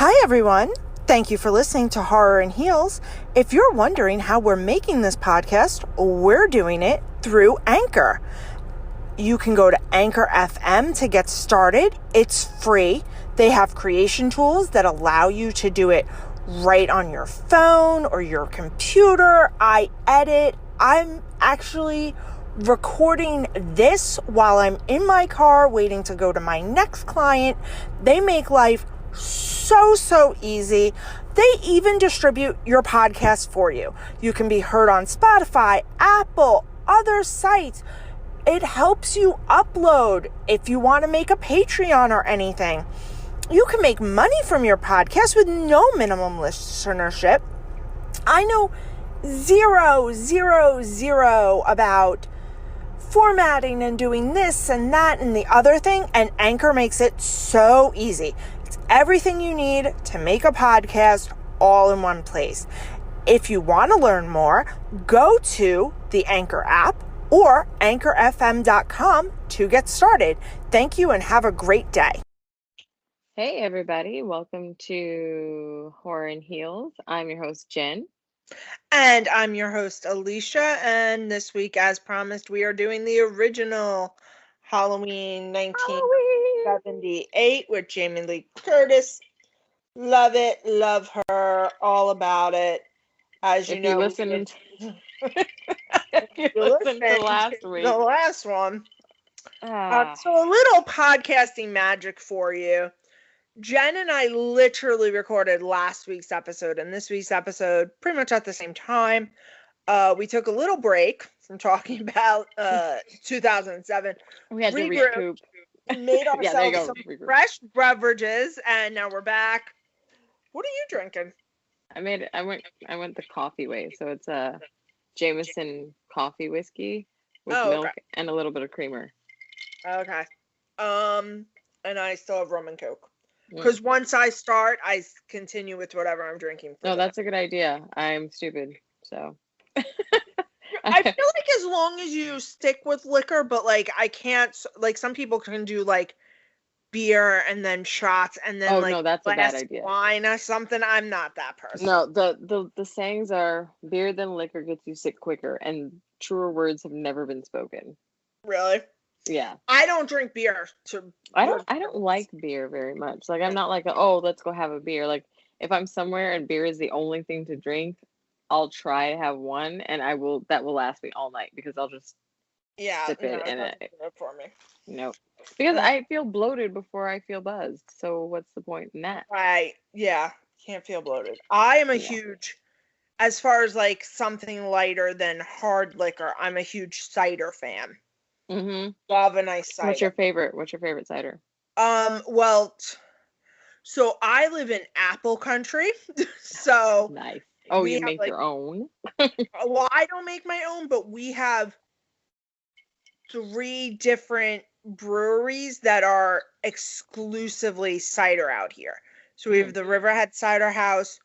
Hi, everyone. Thank you for listening to Horror and Heels. If you're wondering how we're making this podcast, we're doing it through Anchor. You can go to Anchor FM to get started. It's free. They have creation tools that allow you to do it right on your phone or your computer. I edit. I'm actually recording this while I'm in my car waiting to go to my next client. They make life so easy. They even distribute your podcast for you. You can be heard on Spotify, Apple, other sites. It helps you upload if you want to make a Patreon or anything. You can make money from your podcast with no minimum listenership. I know zero about formatting and doing this and that and the other thing, and Anchor makes it so easy. It's everything you need to make a podcast all in one place. If you want to learn more, go to the Anchor app or anchorfm.com to get started. Thank you and have a great day. Hey everybody, welcome to Horror and Heels. I'm your host Jen. And I'm your host Alicia, and this week, as promised, we are doing the original Halloween 1978 with Jamie Lee Curtis. Love it, love her, all about it. As you know, if you listened to last week, the last one. So a little podcasting magic for you. Jen and I literally recorded last week's episode and this week's episode pretty much at the same time. We took a little break from talking about 2007. We had to recoup. Made ourselves some fresh beverages, and now we're back. What are you drinking? I went the coffee way, so it's a Jameson coffee whiskey with milk and a little bit of creamer. Okay. And I still have rum and Coke. Because once I start, I continue with whatever I'm drinking. No, that's a good idea. I'm stupid, so. I feel like as long as you stick with liquor, but like I can't, like some people can do like beer and then shots and then no, that's a bad idea. Wine or something. I'm not that person. No, the sayings are beer than liquor gets you sick quicker, and truer words have never been spoken. Really? Yeah. I don't drink beer. I don't like beer very much. Like I'm not like let's go have a beer. Like if I'm somewhere and beer is the only thing to drink, I'll try to have one, and that will last me all night because I'll just sip it and it for me. Nope. Because I feel bloated before I feel buzzed. So what's the point in that? Right. Yeah. Can't feel bloated. I am a huge, as far as like something lighter than hard liquor, I'm a huge cider fan. Mm-hmm. Love a nice cider. What's your favorite cider? Well, so I live in apple country, so nice. Oh, you make your own? Well, I don't make my own, but we have 3 different breweries that are exclusively cider out here. So we have the Riverhead Cider House,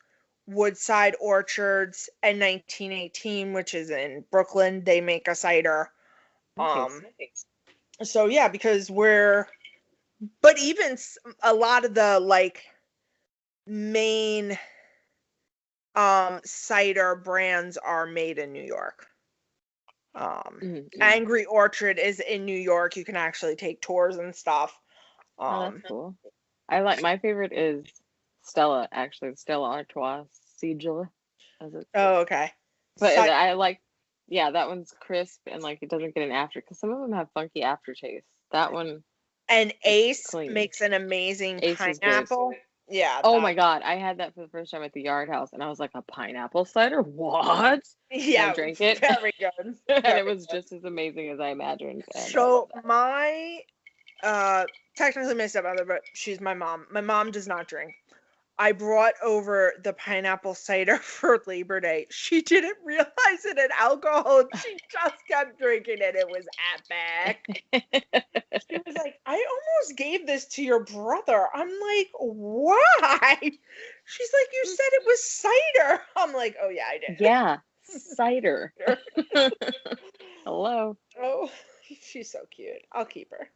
Woodside Orchards, and 1918, which is in Brooklyn. They make a cider. So yeah, because but even a lot of the like main cider brands are made in New York. Angry Orchard is in New York. You can actually take tours and stuff. That's cool. I like, my favorite is Stella, actually. Stella Artois Sigil. Oh, okay. But I like, that one's crisp and like it doesn't get an after, because some of them have funky aftertaste. That one. And Ace makes an amazing pineapple. Yeah. Oh my God. I had that for the first time at the Yard House and I was like, a pineapple cider? What? Yeah. I drank it. Very good. And it was just as amazing as I imagined. So my, technically my stepmother, but she's my mom. My mom does not drink. I brought over the pineapple cider for Labor Day. She didn't realize it had alcohol. She just kept drinking it. It was epic. She was like, I almost gave this to your brother. I'm like, why? She's like, you said it was cider. I'm like, oh yeah, I did. Yeah, cider. Hello. Oh, she's so cute. I'll keep her.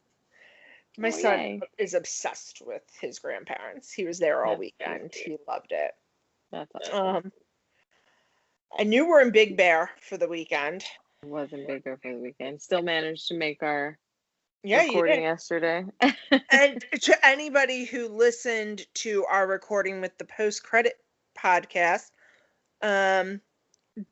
My Oh, son yay. is obsessed with his grandparents. He was there all That's weekend. cute. He loved it. That's awesome. And you were in Big Bear for the weekend. Wasn't bigger for the weekend. Still managed to make our Yeah, you recording did. yesterday. And to anybody who listened to our recording with the post-credit podcast,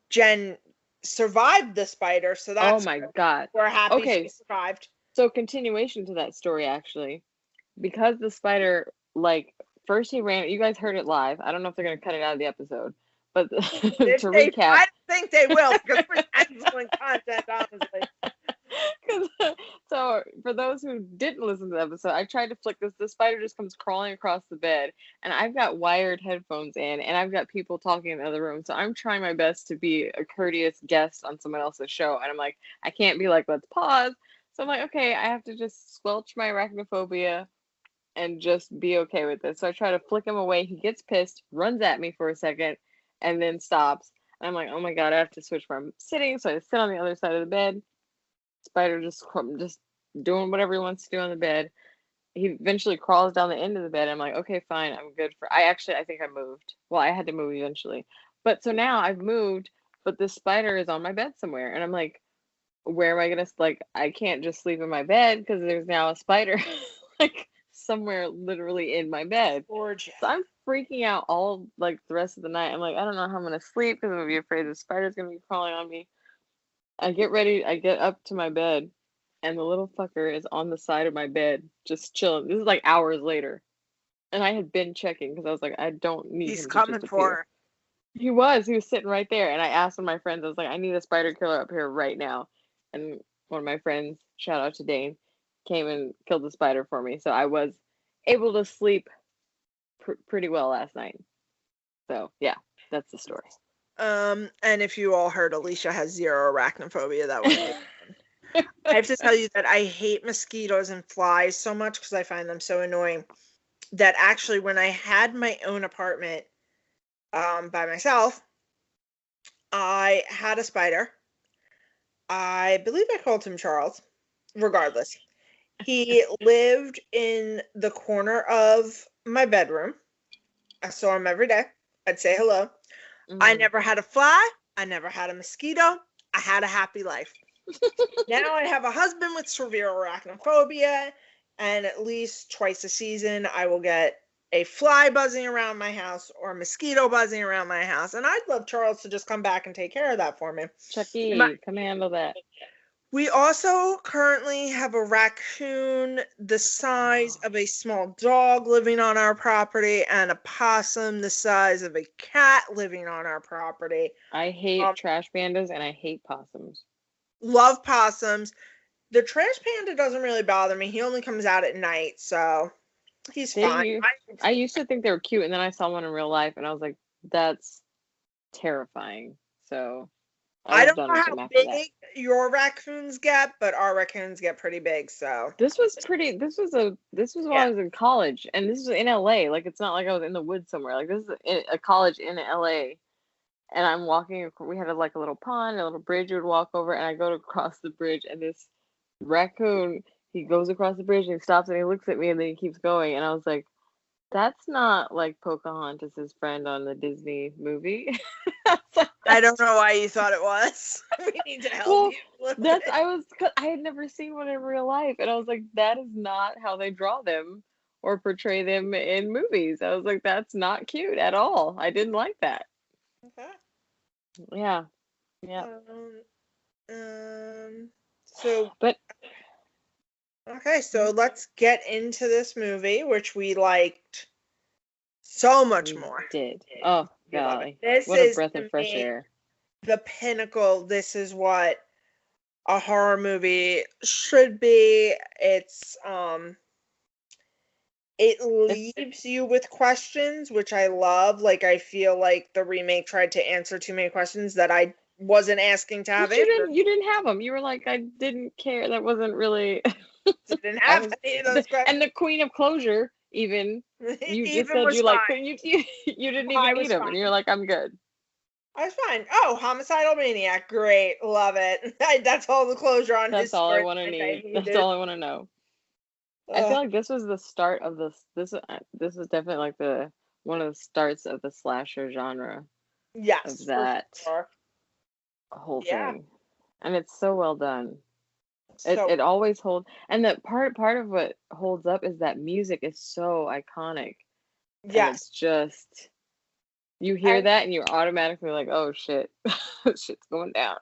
Jen survived the spider, so Oh that's my good. God. We're happy Okay, she survived. so continuation to that story, actually. Because the spider, like, first he ran, you guys heard it live. I don't know if they're going to cut it out of the episode, but If to they, recap. I don't think they will, because it was excellent content, honestly. So for those who didn't listen to the episode, I tried to flick this. The spider just comes crawling across the bed, and I've got wired headphones in, and I've got people talking in the other room. So I'm trying my best to be a courteous guest on someone else's show, and I'm like, I can't be like, let's pause. So I'm like, okay, I have to just squelch my arachnophobia and just be okay with this. So I try to flick him away. He gets pissed, runs at me for a second, and then stops. And I'm like, oh my God, I have to switch where I'm sitting. So I sit on the other side of the bed. Spider just doing whatever he wants to do on the bed. He eventually crawls down the end of the bed. I'm like, okay, fine, I'm good for. I think I moved. Well, I had to move eventually, but so now I've moved, but this spider is on my bed somewhere, and I'm like, where am I gonna like? I can't just sleep in my bed because there's now a spider like somewhere literally in my bed. Gorgeous. So I'm freaking out all like the rest of the night. I'm like, I don't know how I'm gonna sleep because I'm gonna be afraid the spider's gonna be crawling on me. I get ready, I get up to my bed, and the little fucker is on the side of my bed, just chilling. This is like hours later. And I had been checking because I was like, I don't need He's him to coming just for appear. her. He was sitting right there. And I asked one of my friends, I was like, I need a spider killer up here right now. And one of my friends, shout out to Dane, came and killed the spider for me. So I was able to sleep pretty well last night. So yeah, that's the story. And if you all heard, Alicia has zero arachnophobia. That wasn't I have to tell you that I hate mosquitoes and flies so much because I find them so annoying that actually when I had my own apartment by myself, I had a spider. I believe I called him Charles. Regardless, he lived in the corner of my bedroom. I saw him every day. I'd say hello. I never had a fly. I never had a mosquito. I had a happy life. Now I have a husband with severe arachnophobia, and at least twice a season I will get a fly buzzing around my house or a mosquito buzzing around my house. And I'd love Charles to just come back and take care of that for me. Chucky, come handle that. We also currently have a raccoon the size of a small dog living on our property and a possum the size of a cat living on our property. I hate trash pandas and I hate possums. Love possums. The trash panda doesn't really bother me. He only comes out at night, so he's fine. I used to think they were cute, and then I saw one in real life, and I was like, that's terrifying. So I don't know how big your raccoons get, but our raccoons get pretty big. So this was while I was in college, and this was in LA. Like, it's not like I was in the woods somewhere. Like, this is a college in LA, and I'm walking. We had a little pond, a little bridge you would walk over, and I go to cross the bridge, and this raccoon, he goes across the bridge and he stops and he looks at me and then he keeps going, and I was like, that's not like Pocahontas' friend on the Disney movie. I don't know why you thought it was. We need to help you. I had never seen one in real life, and I was like, that is not how they draw them or portray them in movies. I was like, that's not cute at all. I didn't like that. Okay. Yeah. So let's get into this movie, which we liked so much more. Did. Oh, golly. What a breath of fresh air. The pinnacle. This is what a horror movie should be. It leaves you with questions, which I love. Like, I feel like the remake tried to answer too many questions that I wasn't asking to have answered. You didn't have them. You were like, I didn't care. That wasn't really. Didn't have any of those questions. And the Queen of Closure, even you just said you like you didn't even need them, and you're like, I'm good. I was fine. Oh, homicidal maniac, great, love it. That's all the closure on his story. That's all I want to need. That's all I want to know. I feel like this was the start of this. This is definitely like the one of the starts of the slasher genre of Yes, for that sure. whole Yeah. thing, and it's so well done. It So it always holds, and the part of what holds up is that music is so iconic, and yes. it's just you hear And that and you're automatically like, oh shit, shit's going down.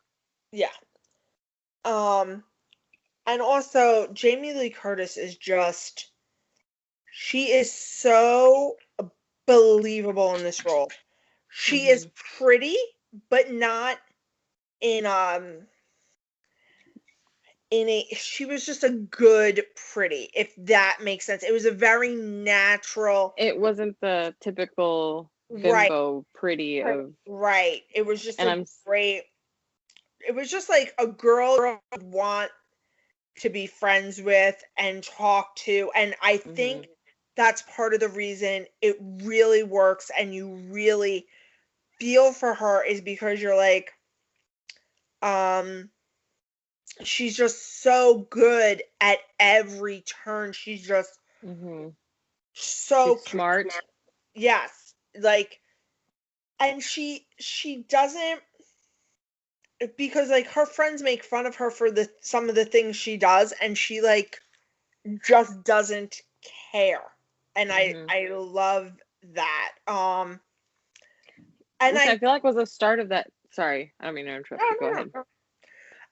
yeah. Um and also Jamie Lee Curtis is just she is so believable in this role. She is Hmm. pretty, but not in a she was just a good pretty, if that makes sense. It was a very natural. It wasn't the typical Right. bimbo pretty of, Right. It was just and a great. It was just like a girl would want to be friends with and talk to, and I hmm think that's part of the reason it really works and you really feel for her is because you're like, um she's just so good at every turn. She's just hmm so she's smart. yes, like, and she doesn't, because like her friends make fun of her for the some of the things she does, and she like just doesn't care, and i Hmm. i love that. And Which I I feel like was the start of that. Sorry, I don't mean to interrupt you. Go no, no, ahead. no.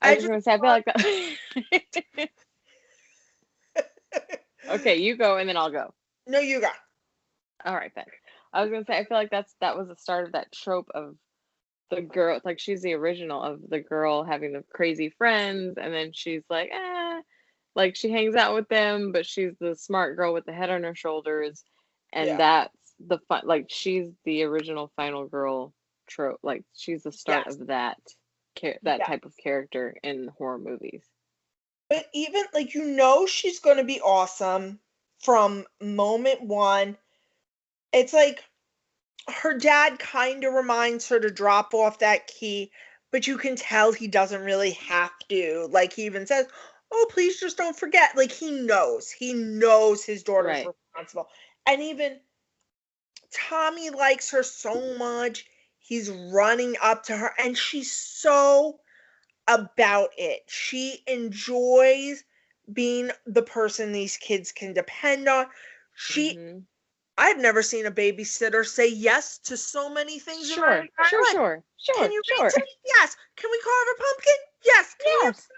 I I was just just gonna say I feel like that. Okay, you go and then I'll go. no, you got All right, thanks. I was gonna say I feel like that was the start of that trope of the girl, like she's the original of the girl having the crazy friends, and then she's like, like she hangs out with them, but she's the smart girl with the head on her shoulders, and yeah, that's the fun. Like she's the original final girl trope. Like she's the start yes, of that that yeah. type of character in horror movies. But even like she's going to be awesome from moment one. It's like her dad kind of reminds her to drop off that key, but you can tell he doesn't really have to. Like he even says, "Oh, please just don't forget." Like he knows his daughter's Right. responsible. And even Tommy likes her so much. He's running up to her and she's so about it. She enjoys being the person these kids can depend on. She Hmm. I've never seen a babysitter say yes to so many things in my Sure. entire Sure. life. Sure. Can Sure. you read Sure. to me? Yes. Can we carve a pumpkin? Yes. Can we have Yes.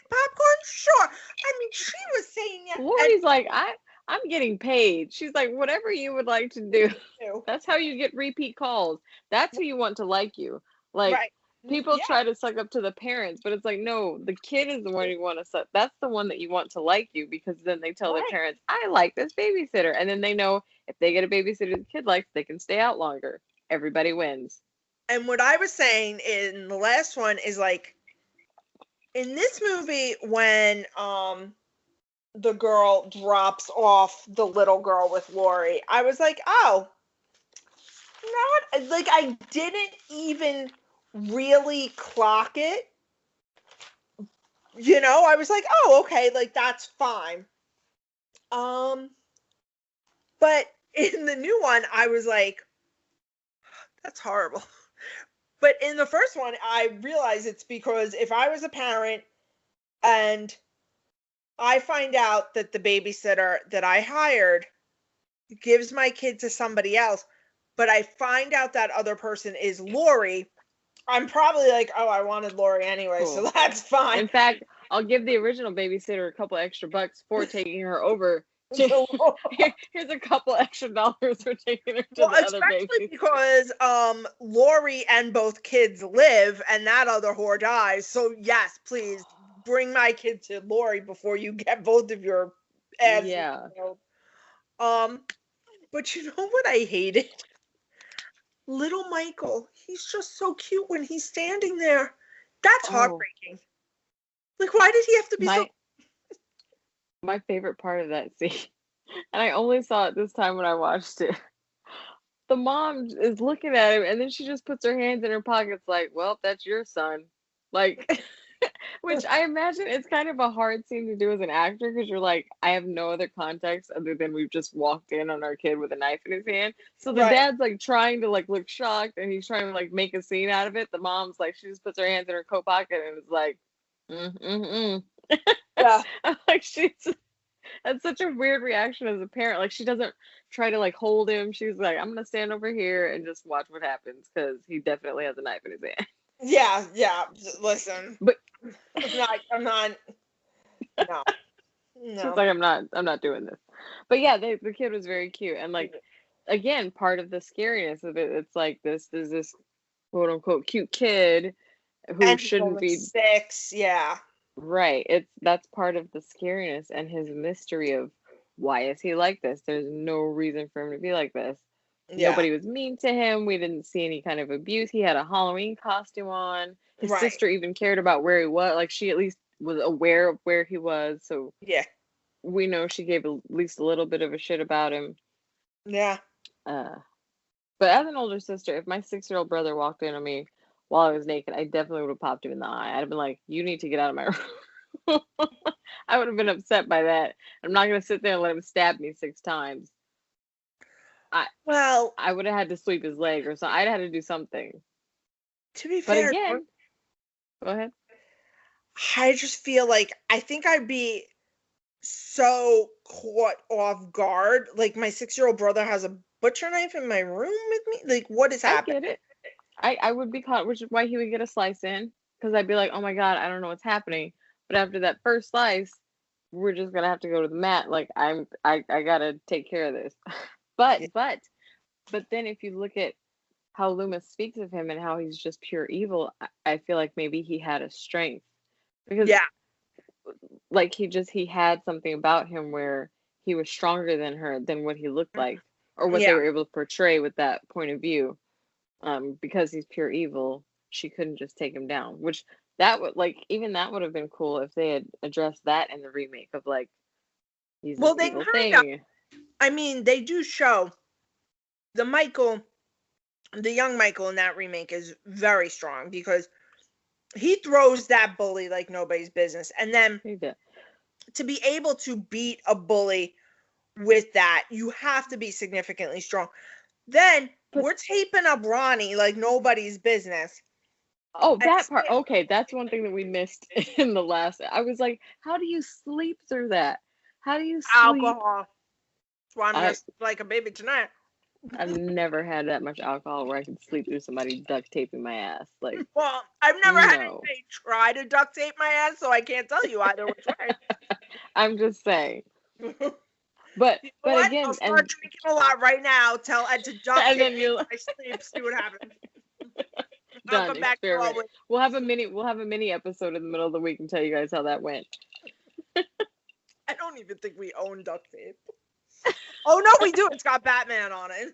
popcorn? Sure. I mean, she was saying yes. And Lori's like, I'm getting paid. She's like, whatever you would like to do. you, That's how you get repeat calls. That's who you want to like you. Like right. people Yeah. try to suck up to the parents, but it's like, no, the kid is the one you want to suck. That's the one that you want to like you, because then they tell their Right. parents, I like this babysitter. And then they know if they get a babysitter the kid likes, they can stay out longer. Everybody wins. And what I was saying in the last one is like in this movie when the girl drops off the little girl with Lori, I was like, oh, not like I didn't even really clock it. I was like, oh, okay, like that's fine. Um, but in the new one, I was like, that's horrible. But in the first one, I realized it's because if I was a parent and I find out that the babysitter that I hired gives my kid to somebody else, but I find out that other person is Lori, I'm probably like, oh, I wanted Lori anyway, so Cool. that's fine. In fact, I'll give the original babysitter a couple extra bucks for taking her over to here's a couple extra dollars for taking her to Well, the other especially babies. because Lori and both kids live and that other whore dies. So yes, please bring my kid to Lori before you get both of your asses Yeah. killed. But you know what I hated? Little Michael. He's just so cute when he's standing there. That's Oh, heartbreaking. Like, why did he have to be so? my favorite part of that scene, and I only saw it this time when I watched it. The mom is looking at him, and then she just puts her hands in her pockets, like, "Well, that's your son." Like, Which I imagine it's kind of a hard scene to do as an actor because you're like, I have no other context other than we've just walked in on our kid with a knife in his hand. So the Right. dad's like trying to like look shocked and he's trying to like make a scene out of it. The mom's like, she just puts her hands in her coat pocket and is like, Yeah. I'm like, that's such a weird reaction as a parent. Like she doesn't try to like hold him. She's like, I'm gonna stand over here and just watch what happens because he definitely has a knife in his hand. Yeah. Listen, But I'm not. No. she's like, I'm not doing this. But yeah, the kid was very cute and like, again, part of the scariness of it. It's like there's this quote unquote cute kid who And shouldn't be 6. Yeah. right. That's part of the scariness and his mystery of why is he like this? There's no reason for him to be like this. Yeah. Nobody was mean to him. We didn't see any kind of abuse. He had a Halloween costume on. His Right. sister even cared about where he was. Like she at least was aware of where he was. So Yeah. we know she gave at least a little bit of a shit about him. Yeah. But as an older sister, if my 6-year-old brother walked in on me while I was naked, I definitely would have popped him in the eye. I'd have been like, you need to get out of my room. I would have been upset by that. I'm not going to sit there and let him stab me 6 times. Well, I would have had to sweep his leg or something. I'd had to do something. to be But fair, again, go ahead. I just feel like I think I'd be so caught off guard. Like my 6-year-old brother has a butcher knife in my room with me. Like what is I happening? get it. I would be caught, which is why he would get a slice in. Because I'd be like, oh my God, I don't know what's happening. But after that first slice, we're just going to have to go to the mat. Like I got to take care of this. But then if you look at how Loomis speaks of him and how he's just pure evil, I feel like maybe he had a strength because like he had something about him where he was stronger than her than what he looked like or what they were able to portray with that point of view. Because he's pure evil, she couldn't just take him down, which that would like even that would have been cool if they had addressed that in the remake of like he's this evil thing. I mean, they do show the young Michael in that remake is very strong because he throws that bully like nobody's business. And then to be able to beat a bully with that, you have to be significantly strong. Then we're taping up Ronnie like nobody's business. Oh, that part. Okay, that's one thing that we missed in the last. I was like, how do you sleep through that? How do you sleep? Alcohol. That's why I'm gonna sleep like a baby tonight. I've never had that much alcohol where I could sleep through somebody duct taping my ass. Like, well, I've never had anybody try to duct tape my ass, so I can't tell you either which way. I'm just saying. But again, I'll start drinking a lot right now. Tell Ed to duct tape me in my sleep. See what happens. Done. Come back we'll have a mini episode in the middle of the week and tell you guys how that went. I don't even think we own duct tape. Oh no, we do. It's got Batman on it.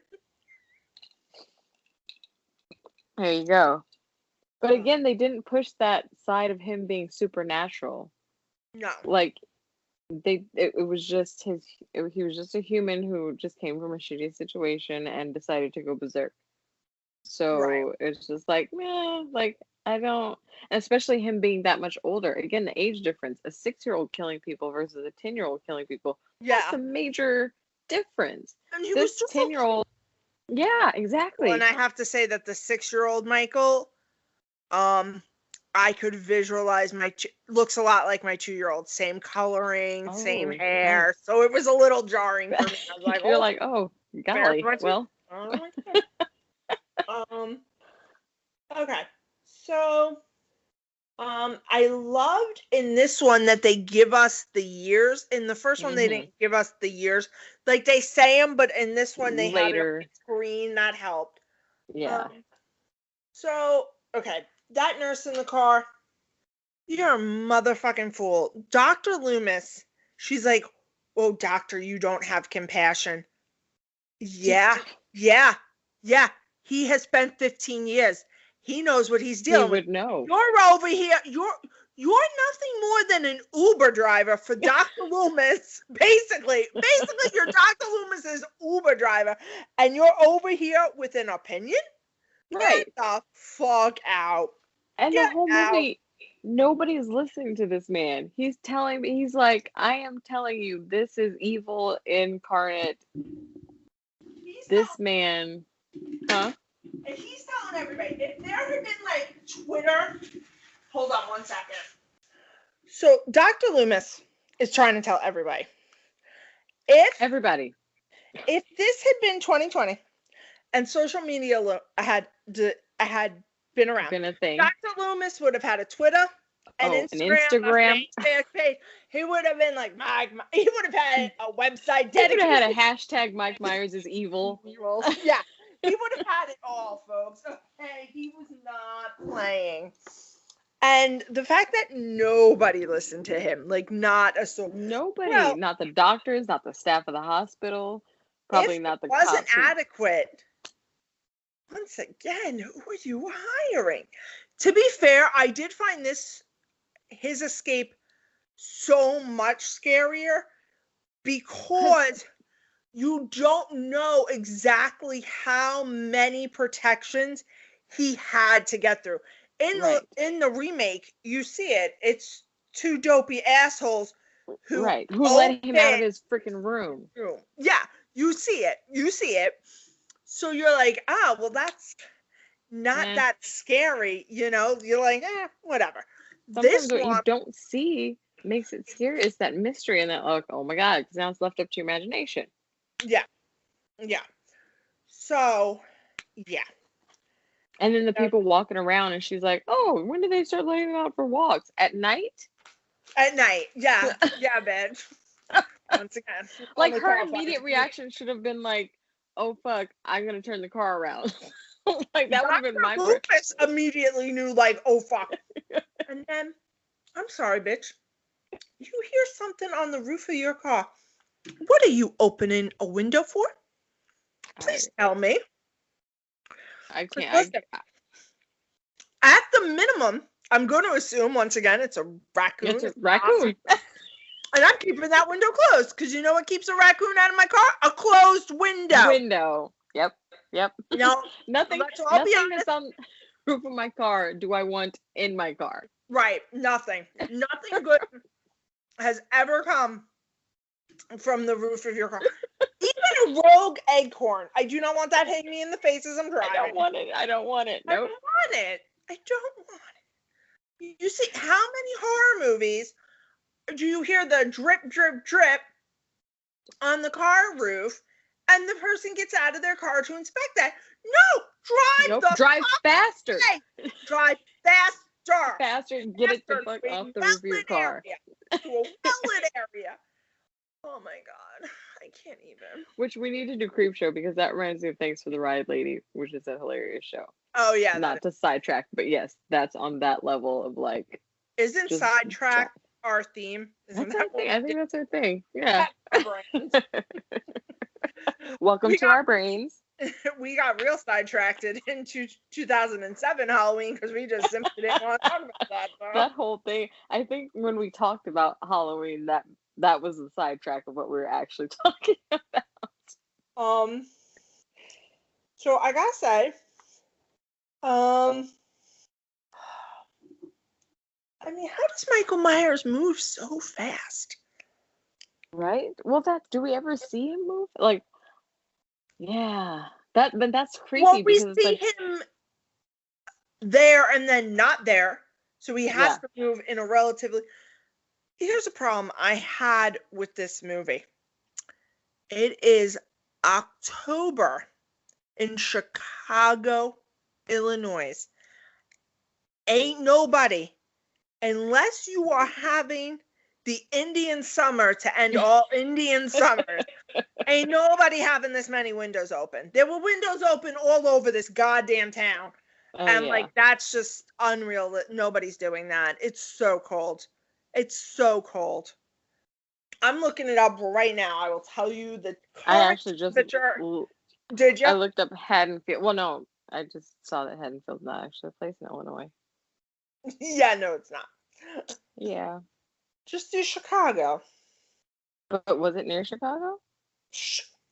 There you go. But again, they didn't push that side of him being supernatural. No. Like it was just he was just a human who just came from a shitty situation and decided to go berserk. So it's just like, like I don't, and especially him being that much older. Again, the age difference, a 6-year-old killing people versus a 10-year-old killing people. That's a major difference. And he was 10-year-old. Yeah, exactly. Well, and I have to say that the 6-year-old Michael, I could visualize looks a lot like my 2-year-old. Same coloring, same hair. Nice. So it was a little jarring for me. I was like, you're like, oh, golly. Well. Okay. So, I loved in this one that they give us the years. In the first one, they didn't give us the years. Like they say them, but in this one, they had it on the screen. That helped. Yeah. So, okay. That nurse in the car, you're a motherfucking fool. Dr. Loomis, she's like, oh, doctor, you don't have compassion. Yeah. He has spent 15 years. He knows what he's dealing with. He would know. You're over here. You're nothing more than an Uber driver for Dr. Loomis. Basically, you're Dr. Loomis's Uber driver, and you're over here with an opinion? Right. Get the fuck out. And the whole movie, Nobody's listening to this man. He's telling me, he's like, I am telling you, this is evil incarnate. This man, huh? And he's telling everybody, if there had been like Twitter, hold on one second. So Dr. Loomis is trying to tell everybody, Everybody. if this had been 2020 and social media had been around, Been a thing. Dr. Loomis would have had a Twitter, an Instagram. A Facebook page. He would have been like he would have had a website dedicated. He would have had a hashtag Mike Myers is evil. Yeah, he would have had it all, folks. Okay, he was not playing. And the fact that nobody listened to him, like not a soul. Nobody, not the doctors, not the staff of the hospital, probably not the cops. It wasn't adequate. Once again, who are you hiring? To be fair, I did find his escape so much scarier because you don't know exactly how many protections he had to get through. In the remake, you see it. It's two dopey assholes who let him out of his freaking room. Yeah, you see it. So you're like, well, that's not that scary, you know? You're like, whatever. Sometimes what you don't see makes it scary. It's that mystery and that, like, oh my God, because now it's left up to your imagination. Yeah. So, yeah. And then the people walking around, and she's like, oh, when did they start letting them out for walks? At night? At night, yeah. Yeah, bitch. Once again. Like, her immediate reaction should have been like, oh, fuck, I'm going to turn the car around. Like, that would have been my Lucas immediately knew, like, oh, fuck. And then, I'm sorry, bitch. You hear something on the roof of your car. What are you opening a window for? Please tell me. I can't. Listen, at the minimum, I'm going to assume, once again, it's a raccoon. It's a raccoon. And I'm keeping that window closed because you know what keeps a raccoon out of my car? A closed window. Yep. No, nothing that's on the roof of my car do I want in my car. Right. Nothing good has ever come from the roof of your car. Even a rogue acorn. I do not want that hitting me in the face as I'm driving. I don't want it. Nope. I don't want it. You see, how many horror movies do you hear the drip, drip, drip on the car roof and the person gets out of their car to inspect that? No! Drive faster. Drive faster. Faster. Get it the fuck off the roof of your car. To a well-lit area. Oh my God. I can't even. Which we need to do Creep Show because that reminds me of Thanks for the Ride Lady, which is a hilarious show. Oh yeah. Not to sidetrack, but yes, that's on that level of like. Isn't sidetrack our theme? That's our thing. I think that's our thing. Yeah. Welcome to our brains. We got real sidetracked into 2007 Halloween because we just simply didn't want to talk about that. So. That whole thing. I think when we talked about Halloween, that was the sidetrack of what we were actually talking about. So I gotta say, I mean, how does Michael Myers move so fast? Right? Well, do we ever see him move? Like, yeah, but that's creepy. Well, we because see him there and then not there, so he has to move in a relatively. Here's a problem I had with this movie. It is October in Chicago, Illinois. Ain't nobody, unless you are having the Indian summer to end all Indian summers, ain't nobody having this many windows open. There were windows open all over this goddamn town. Like, that's just unreal that nobody's doing that. It's so cold. It's so cold. I'm looking it up right now. I will tell you the I actually just did you? I looked up Haddonfield. Well, no, I just saw that Haddonfield's not actually a place in Illinois. Yeah, no, it's not. Yeah. Just do Chicago. But was it near Chicago?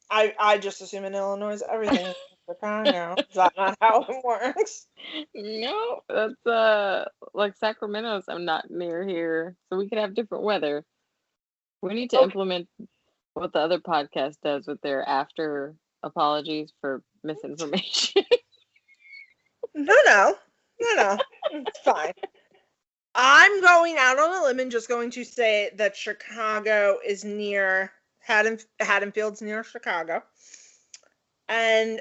I just assume in Illinois everything. Chicago. Is that not how it works? No, that's like Sacramento's. I'm not near here, so we could have different weather. We need to Okay. implement what the other podcast does with their after apologies for misinformation. No. It's fine. I'm going out on a limb and just going to say that Chicago is near Haddonfield's near Chicago. And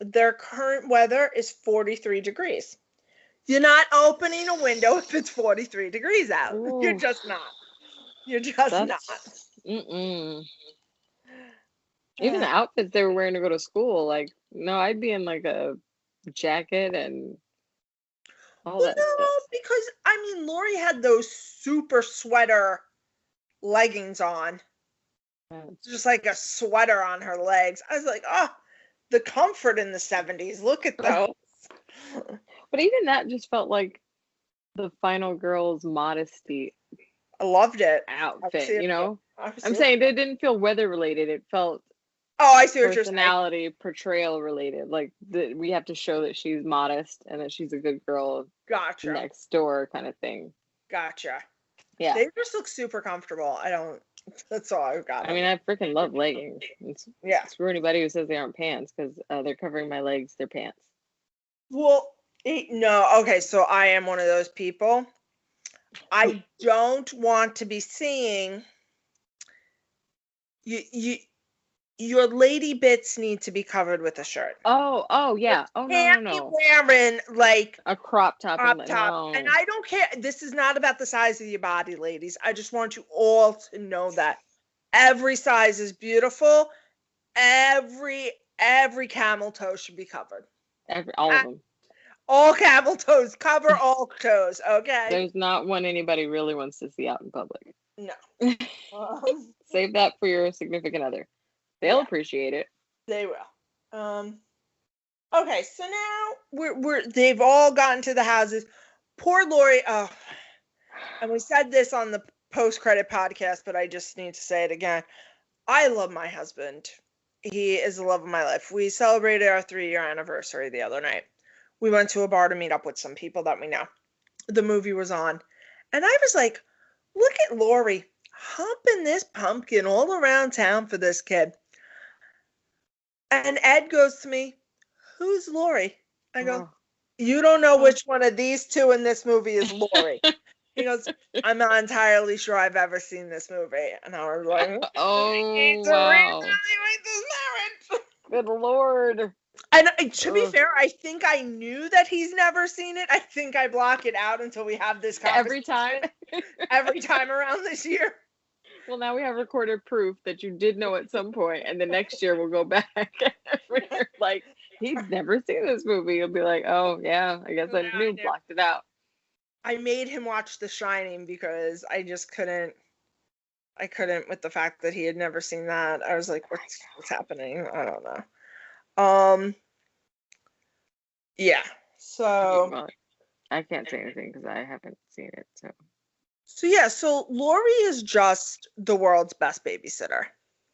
their current weather is 43 degrees. You're not opening a window if it's 43 degrees out. Ooh, You're just not. You're just not. that's even the outfits they were wearing to go to school. Like, no, I'd be in like a jacket and all Well, that no, stuff. because I mean, Lori had those super sweater leggings on, just like a sweater on her legs. I was like, oh, the comfort in the 70s. Look at those. But even that just felt like the final girl's modesty I loved it. outfit, you know? I'm saying it didn't feel weather related. It felt I see what you're saying. personality portrayal related. Like we have to show that she's modest and that she's a good girl Gotcha. next door kind of thing. Gotcha. Yeah. They just look super comfortable. That's all I've got. I mean, I freaking love leggings. Screw anybody who says they aren't pants because they're covering my legs. They're pants. Well, no. Okay, so I am one of those people. I don't want to be seeing your lady bits need to be covered with a shirt. Oh yeah. Oh no. Wearing like a crop top. No. And I don't care. This is not about the size of your body, ladies. I just want you all to know that every size is beautiful. Every camel toe should be covered. All of them. All camel toes. Cover all toes. Okay. There's not one anybody really wants to see out in public. No. Save that for your significant other. They'll appreciate it. They will. Okay, so now they've all gotten to the houses. Poor Lori. Oh, and we said this on the post-credit podcast, but I just need to say it again. I love my husband. He is the love of my life. We celebrated our 3-year anniversary the other night. We went to a bar to meet up with some people that we know. The movie was on. And I was like, look at Lori humping this pumpkin all around town for this kid. And Ed goes to me, who's Lori? I go, you don't know which one of these two in this movie is Lori. He goes, I'm not entirely sure I've ever seen this movie. And I was like, oh, wow. Good Lord. And to be fair, I think I knew that he's never seen it. I think I block it out until we have this conversation. Every time around this year. Well, now we have recorded proof that you did know at some point, and the next year we'll go back. Like, he's never seen this movie. You'll be like, oh, yeah, I guess I knew, blocked it out. I made him watch The Shining because I just couldn't. I couldn't with the fact that he had never seen that. I was like, what's happening? I don't know. Yeah. So. Well, I can't say anything because I haven't seen it, so. So yeah, so Lori is just the world's best babysitter.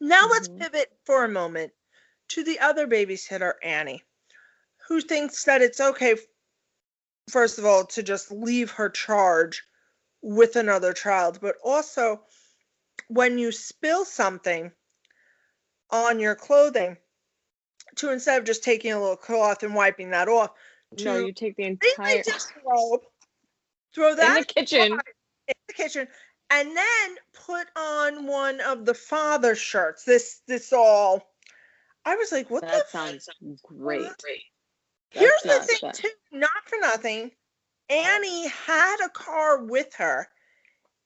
Now let's pivot for a moment to the other babysitter, Annie, who thinks that it's okay, first of all, to just leave her charge with another child, but also when you spill something on your clothing, to instead of just taking a little cloth and wiping that off, no, you take the entire throw that in the kitchen. And then put on one of the father shirts. This all. I was like, what? That sounds great. Here's the thing, too. Not for nothing. Annie had a car with her.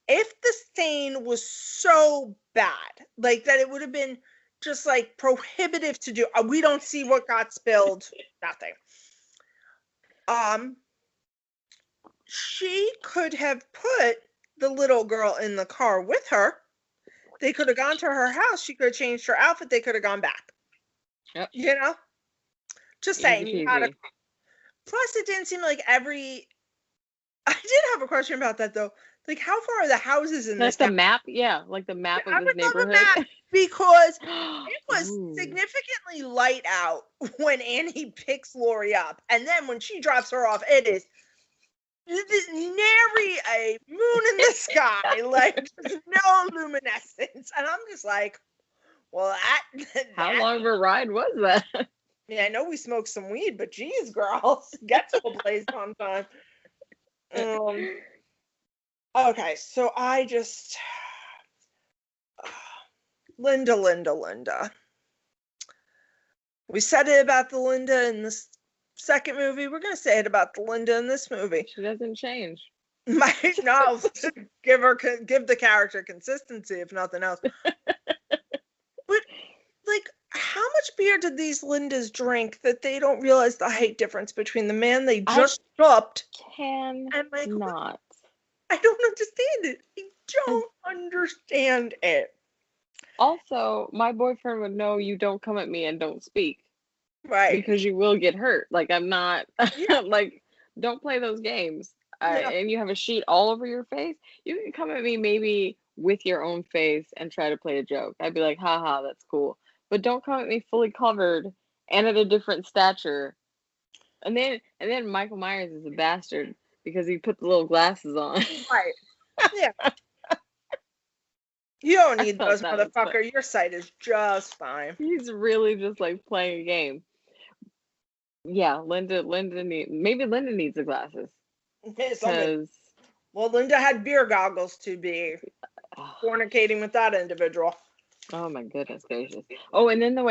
If the stain was so bad, like that, it would have been just like prohibitive to do. We don't see what got spilled. Nothing. She could have put the little girl in the car with her. They could have gone to her house. She could have changed her outfit. They could have gone back. Yep. You know? Just saying. Plus, it didn't seem like I did have a question about that, though. Like, how far are the houses in Like this the town? map? Yeah, like the map of I his would love a neighborhood. map because it was Ooh. significantly light out when Annie picks Lori up. And then when she drops her off, it is nary a moon in the sky. Like, there's no luminescence. And I'm just like, well, How long of a ride was that? Yeah, I know we smoked some weed, but geez, girls, get to a place sometime. Okay, so I just Linda. We said it about the Linda in this second movie. We're gonna say it about the Linda in this movie. She doesn't change. Might no give the character consistency, if nothing else. But like, how much beer did these Lindas drink that they don't realize the height difference between the man they just shopped and not? I don't understand it. I don't understand it. Also, my boyfriend would know you don't come at me and don't speak. Right. Because you will get hurt. Like, I'm not, like, don't play those games. And you have a sheet all over your face. You can come at me maybe with your own face and try to play a joke. I'd be like, haha, that's cool. But don't come at me fully covered and at a different stature. And then Michael Myers is a bastard because he put the little glasses on. Right. Yeah. You don't need those, motherfucker. Your sight is just fine. He's really just like playing a game. Yeah, Linda needs the glasses. Well, Linda had beer goggles to be fornicating with that individual. Oh my goodness gracious. Oh, and then the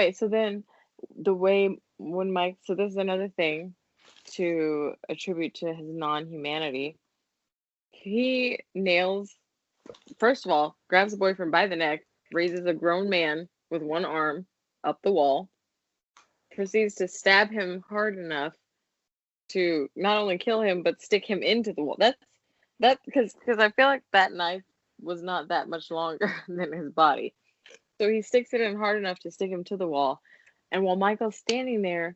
way when Mike, so this is another thing to attribute to his non-humanity. He nails, first of all, grabs the boyfriend by the neck, raises a grown man with one arm up the wall, proceeds to stab him hard enough to not only kill him but stick him into the wall. That's because I feel like that knife was not that much longer than his body. So he sticks it in hard enough to stick him to the wall. And while Michael's standing there,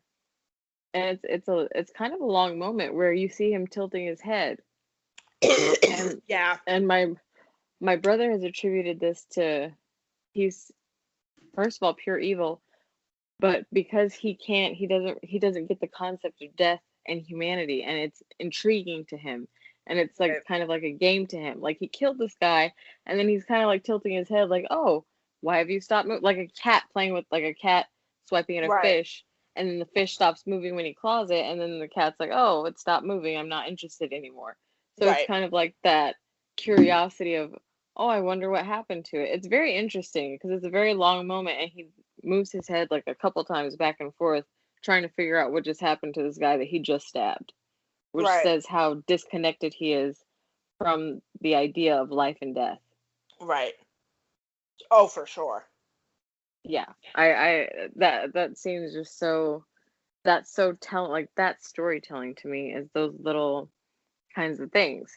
and it's kind of a long moment where you see him tilting his head. And yeah. And my brother has attributed this to, he's first of all pure evil, but because he doesn't get the concept of death and humanity, and it's intriguing to him, and it's like kind of like a game to him. Like, he killed this guy, and then he's kind of like tilting his head like, oh, why have you stopped moving? Like a cat playing with, like a cat swiping at a fish, and then the fish stops moving when he claws it, and then the cat's like, oh, it stopped moving, I'm not interested anymore. So it's kind of like that curiosity of, oh, I wonder what happened to it. It's very interesting because it's a very long moment, and he moves his head like a couple times back and forth trying to figure out what just happened to this guy that he just stabbed, which says how disconnected he is from the idea of life and death. Right. Oh, for sure. Yeah. That seems just so, that's so telling, like, that's storytelling to me, is those little kinds of things.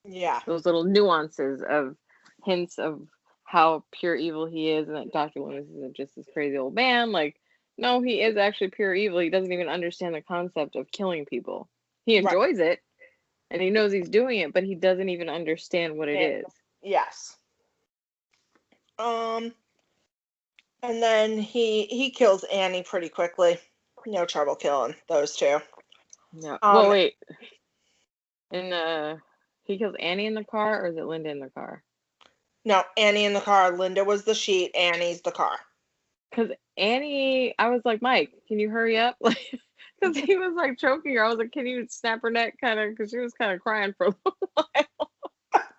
Yeah. Those little nuances of hints of how pure evil he is, and that Dr. Loomis isn't just this crazy old man. Like, no, he is actually pure evil. He doesn't even understand the concept of killing people. He enjoys it, and he knows he's doing it, but he doesn't even understand what it is. Yes. And then he kills Annie pretty quickly. No trouble killing those two. No. Well, wait. He kills Annie in the car, or is it Linda in the car? No, Annie in the car. Linda was the sheet. Annie's the car. Because Annie, I was like, Mike, can you hurry up? Like, because he was like choking her. I was like, can you snap her neck, kind of, because she was kind of crying for a little while.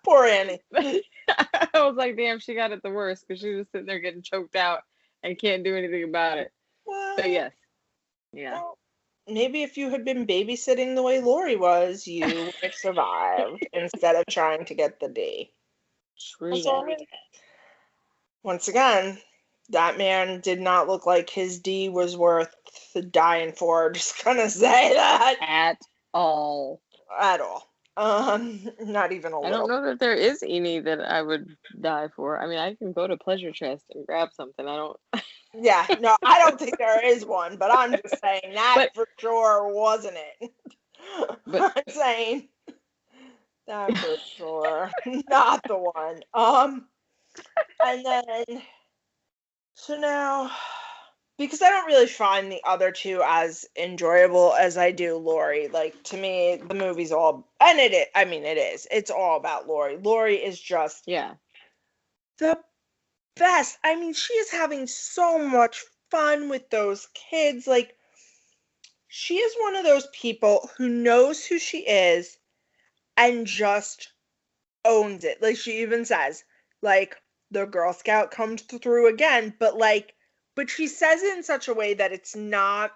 Poor Annie. I was like, damn, she got it the worst because she was sitting there getting choked out and can't do anything about it. Well, but yes, yeah. Well, maybe if you had been babysitting the way Lori was, you would have survived instead of trying to get the D. True. Once again, that man did not look like his D was worth dying for. Just gonna say that. At all. Not even a little. I don't know that there is any that I would die for. I mean, I can go to Pleasure Chest and grab something. I don't. Yeah, no, I don't think there is one, but I'm just saying that for sure wasn't it. But I'm saying That for sure. Not the one. And then, so now, because I don't really find the other two as enjoyable as I do Lori. Like, to me, the movie's all, and it is. It's all about Lori. Lori is just Yeah. the best. I mean, she is having so much fun with those kids. Like, she is one of those people who knows who she is and just owns it. Like, she even says, like, the Girl Scout comes through again, but she says it in such a way that it's not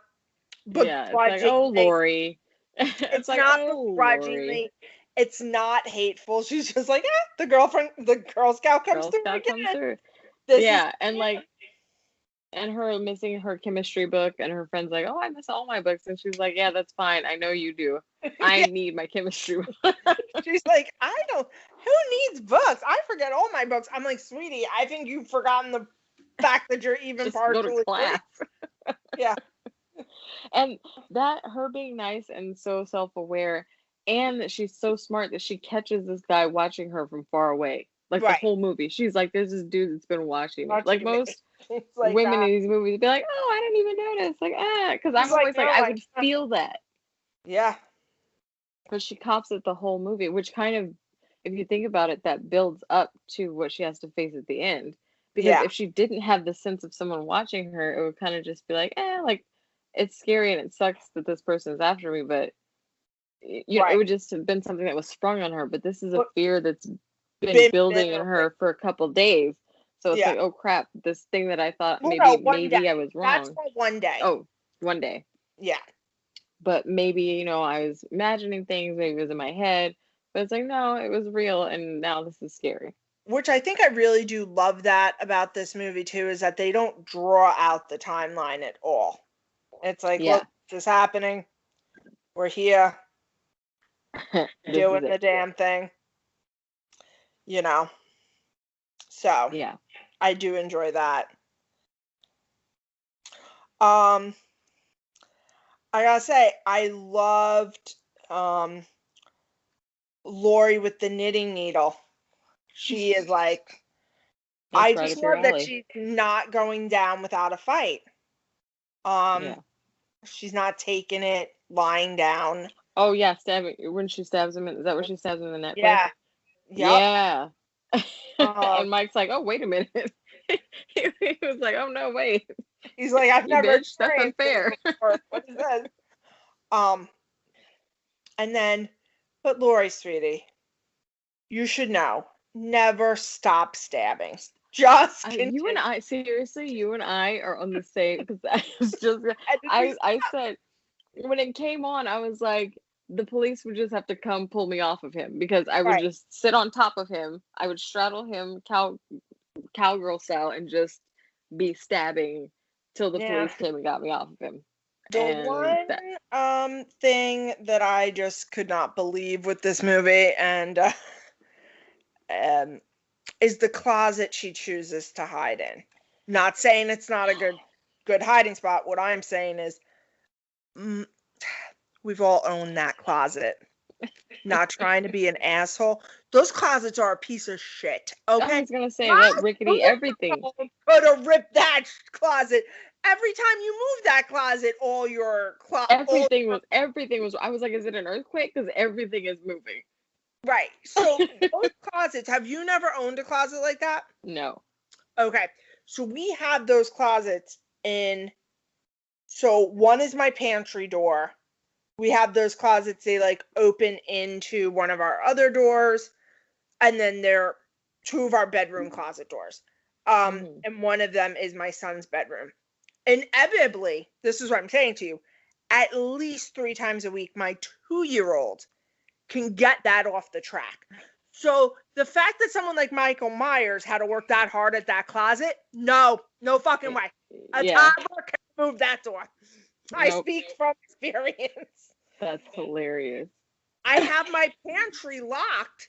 Yeah, it's like, oh, begrudgingly. Lori. It's It's like, not oh, Lori. begrudgingly. It's not hateful. She's just like, the Girl Scout comes Girl through Scout come again. through. This is Yeah, and like, and her missing her chemistry book, and her friend's like, oh, I miss all my books. And she's like, yeah, that's fine. I know you do. I need my chemistry book. She's like, who needs books? I forget all my books. I'm like, sweetie, I think you've forgotten the fact that you're even Just go to partially class. Yeah. And that, her being nice and so self-aware, and that she's so smart that she catches this guy watching her from far away. Like, the Right. whole movie. She's like, there's this dude that's been watching me. Like, Watching me. most It's like women that. in these movies be like, oh, I didn't even notice. Like, because I'm It's like, always like, no, I would feel that. Yeah. But she cops it the whole movie, which kind of, if you think about it, that builds up to what she has to face at the end. Because Yeah. if she didn't have the sense of someone watching her, it would kind of just be like, like, it's scary and it sucks that this person's after me, but you know, it Right. would just have been something that was sprung on her. But this is a But- fear that's been Been building in building. her for a couple days. So it's Yeah. like, oh crap, this thing that I thought Well, maybe no, one day. I was That's wrong. for one day. Oh, one day. Yeah. But maybe, you know, I was imagining things, maybe it was in my head, but it's like, no, it was real, and now this is scary. Which I think I really do love that about this movie too, is that they don't draw out the timeline at all. It's like, Yeah. look, this is happening. We're here This doing is the it. damn thing. You know. So Yeah. I do enjoy that. I gotta say, I loved Lori with the knitting needle. She is like, That's I right just up your love that alley. she's not going down without a fight. Yeah. She's not taking it lying down. Oh yeah, stabbing when she stabs him. Is that where she stabs him in the neck? Yeah. Yep. Yeah. And Mike's like, oh, wait a minute. He was like, oh no, wait. He's like, I've You never bitch, that's experienced unfair. this before. What is this? And then, but Lori, sweetie, you should know, never stop stabbing. Just You and I, seriously, you and I are on the same, because I was just, I said, when it came on, I was like, the police would just have to come pull me off of him, because I would Right. just sit on top of him. I would straddle him cowgirl style and just be stabbing till the Yeah. police came and got me off of him. The one thing that I just could not believe with this movie and is the closet she chooses to hide in. Not saying it's not a good hiding spot. What I'm saying is we've all owned that closet. Not trying to be an asshole. Those closets are a piece of shit. Okay. I was gonna say that rickety everything. Could have ripped that closet. Every time you move that closet, all your everything was. I was like, is it an earthquake? Because everything is moving. Right. So those closets. Have you never owned a closet like that? No. Okay. So we have those closets in. So one is my pantry door. We have those closets, they like open into one of our other doors, and then they're two of our bedroom closet doors. And one of them is my son's bedroom. Inevitably, this is what I'm saying to you, at least 3 times a week, my 2-year-old can get that off the track. So the fact that someone like Michael Meyers had to work that hard at that closet, no fucking way. A toddler can move that door. I speak from experience. That's hilarious. I have my pantry locked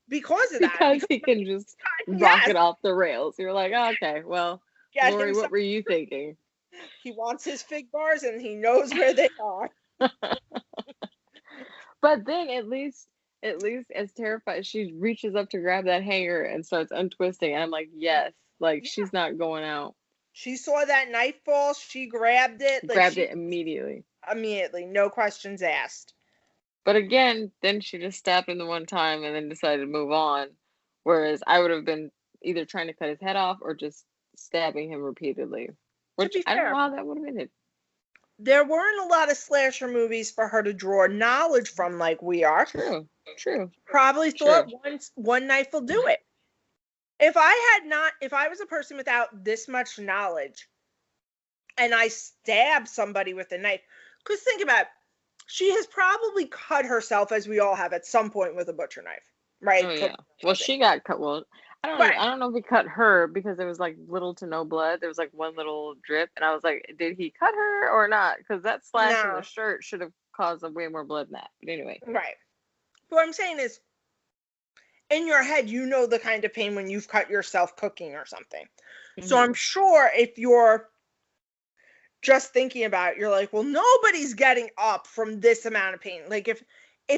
because of that. Because he can just rock it off the rails. You're like, oh, okay, well, Lori, what were you thinking? He wants his fig bars and he knows where they are. But then at least at least as terrified, she reaches up to grab that hanger and starts untwisting. And I'm like, yes, like Yeah. she's not going out. She saw that knife fall. She grabbed it. Like Grabbed she it immediately. immediately, no questions asked. But again, then she just stabbed him the one time and then decided to move on. Whereas I would have been either trying to cut his head off or just stabbing him repeatedly. To Which be I don't know fair, how that would have ended. there weren't a lot of slasher movies for her to draw knowledge from like we are. True. Probably thought one knife will do it. If I was a person without this much knowledge and I stabbed somebody with a knife, because think about it, she has probably cut herself, as we all have at some point, with a butcher knife, right? Oh yeah. Well, she got cut. Well, I don't know if he cut her because there was like little to no blood. There was like one little drip, and I was like, did he cut her or not? Because that slash in the shirt should have caused way more blood than that. But anyway. Right. What I'm saying is, in your head, you know the kind of pain when you've cut yourself cooking or something. Mm-hmm. So I'm sure if you're just thinking about it, you're like, well, nobody's getting up from this amount of pain. Like if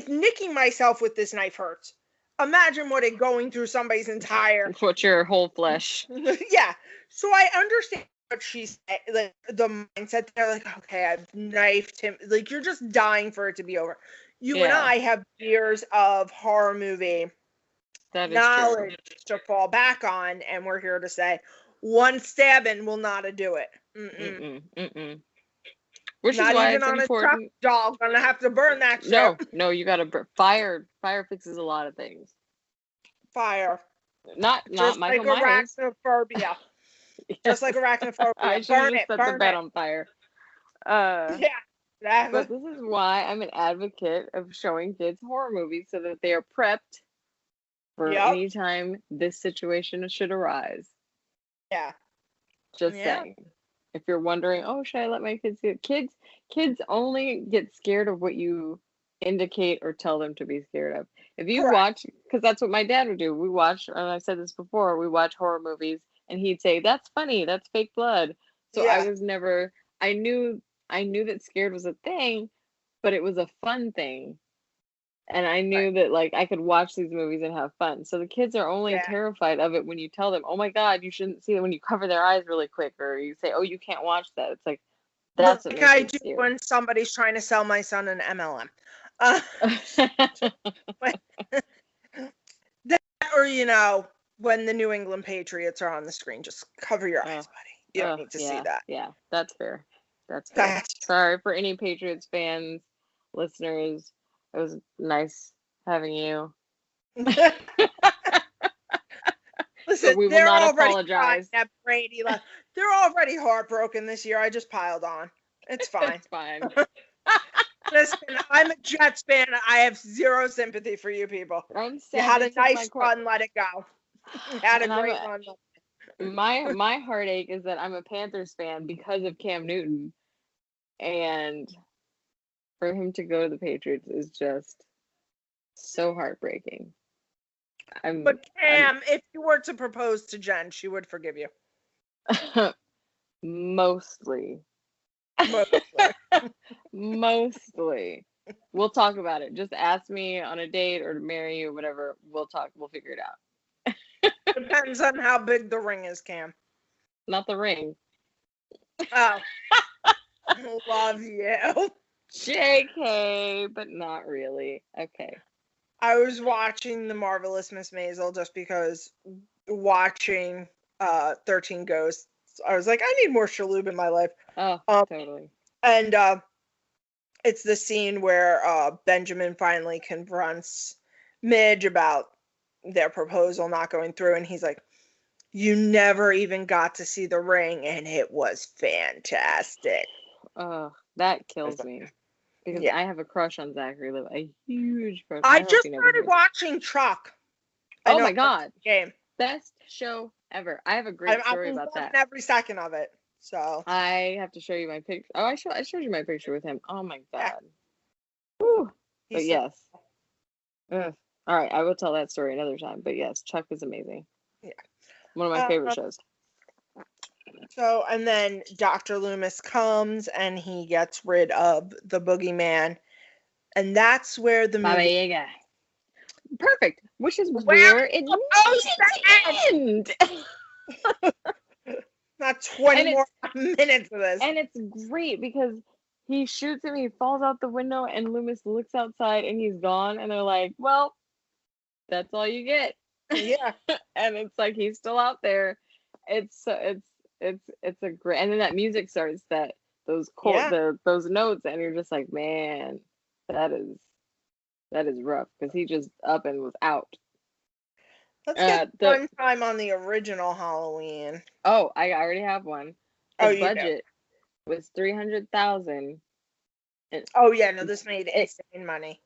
nicking myself with this knife hurts, imagine what it going through somebody's entire what your whole flesh. Yeah. So I understand what she's like, the mindset. They're like, okay, I've knifed him. Like, you're just dying for it to be over. You and I have years of horror movie knowledge to fall back on, and we're here to say one stabbing will not do it. Which not is why even it's on important. a truck, dog. Gonna have to burn that shit. No, you gotta fire. Fire fixes a lot of things. Fire. Not just Michael like Myers. Arachnophobia. Yes. Just like arachnophobia. I should have just set the bed on fire. Yeah. But this is why I'm an advocate of showing kids horror movies so that they are prepped for any time this situation should arise. Yeah. Just saying. If you're wondering, oh, should I let my kids see it? Kids only get scared of what you indicate or tell them to be scared of. If you watch, because that's what my dad would do. We watch, and I've said this before, we watch horror movies, and he'd say, that's funny, that's fake blood. So I was never, I knew that scared was a thing, but it was a fun thing. And I knew that, like, I could watch these movies and have fun. So the kids are only terrified of it when you tell them, oh my God, you shouldn't see it, when you cover their eyes really quick, or you say, oh, you can't watch that. It's like, that's what I do when somebody's trying to sell my son an MLM. Or, you know, when the New England Patriots are on the screen, just cover your eyes, buddy. You don't need to see that. Yeah, that's fair. That's fair. Sorry for any Patriots fans, listeners. It was nice having you. Listen, we will not apologize. They're already heartbroken this year. I just piled on. It's fine. It's fine. Listen, I'm a Jets fan. I have zero sympathy for you people. You had a nice run, let it go. You had a great run. My heartache is that I'm a Panthers fan because of Cam Newton, and for him to go to the Patriots is just so heartbreaking. But Cam, if you were to propose to Jen, she would forgive you. Mostly. Mostly. We'll talk about it. Just ask me on a date or to marry you or whatever. We'll talk. We'll figure it out. Depends on how big the ring is, Cam. Not the ring. Oh. Love you. JK, but not really. Okay. I was watching The Marvelous Miss Maisel just because watching 13 Ghosts, I was like, I need more Shaloub in my life. Oh, totally. And it's the scene where Benjamin finally confronts Midge about their proposal not going through, and he's like, you never even got to see the ring, and it was fantastic. That kills me. Because I have a crush on Zachary Levi, a huge crush. I just started watching Chuck. Oh my God. Game. Best show ever. I have a great story about that. Every second of it. So I have to show you my picture. Oh, I showed you my picture with him. Oh my God. Whew. But yes. All right, I will tell that story another time. But yes, Chuck is amazing. Yeah. One of my favorite shows. So, and then Dr. Loomis comes and he gets rid of the boogeyman. And that's where the movie... perfect, which is Where where it supposed needed to to end. Not 20 And more minutes of this. and it's great because he shoots him, he falls out the window, and Loomis looks outside and he's gone, and they're like, well, that's all you get. Yeah. And it's like he's still out there. It's a great, and then that music starts, Yeah. those notes, and you're just like, man, that is rough because he just up and was out. Let's get The runtime on the original Halloween. Oh, I already have one. Oh, The you do. budget was 300,000. Oh yeah, no, this made It insane money.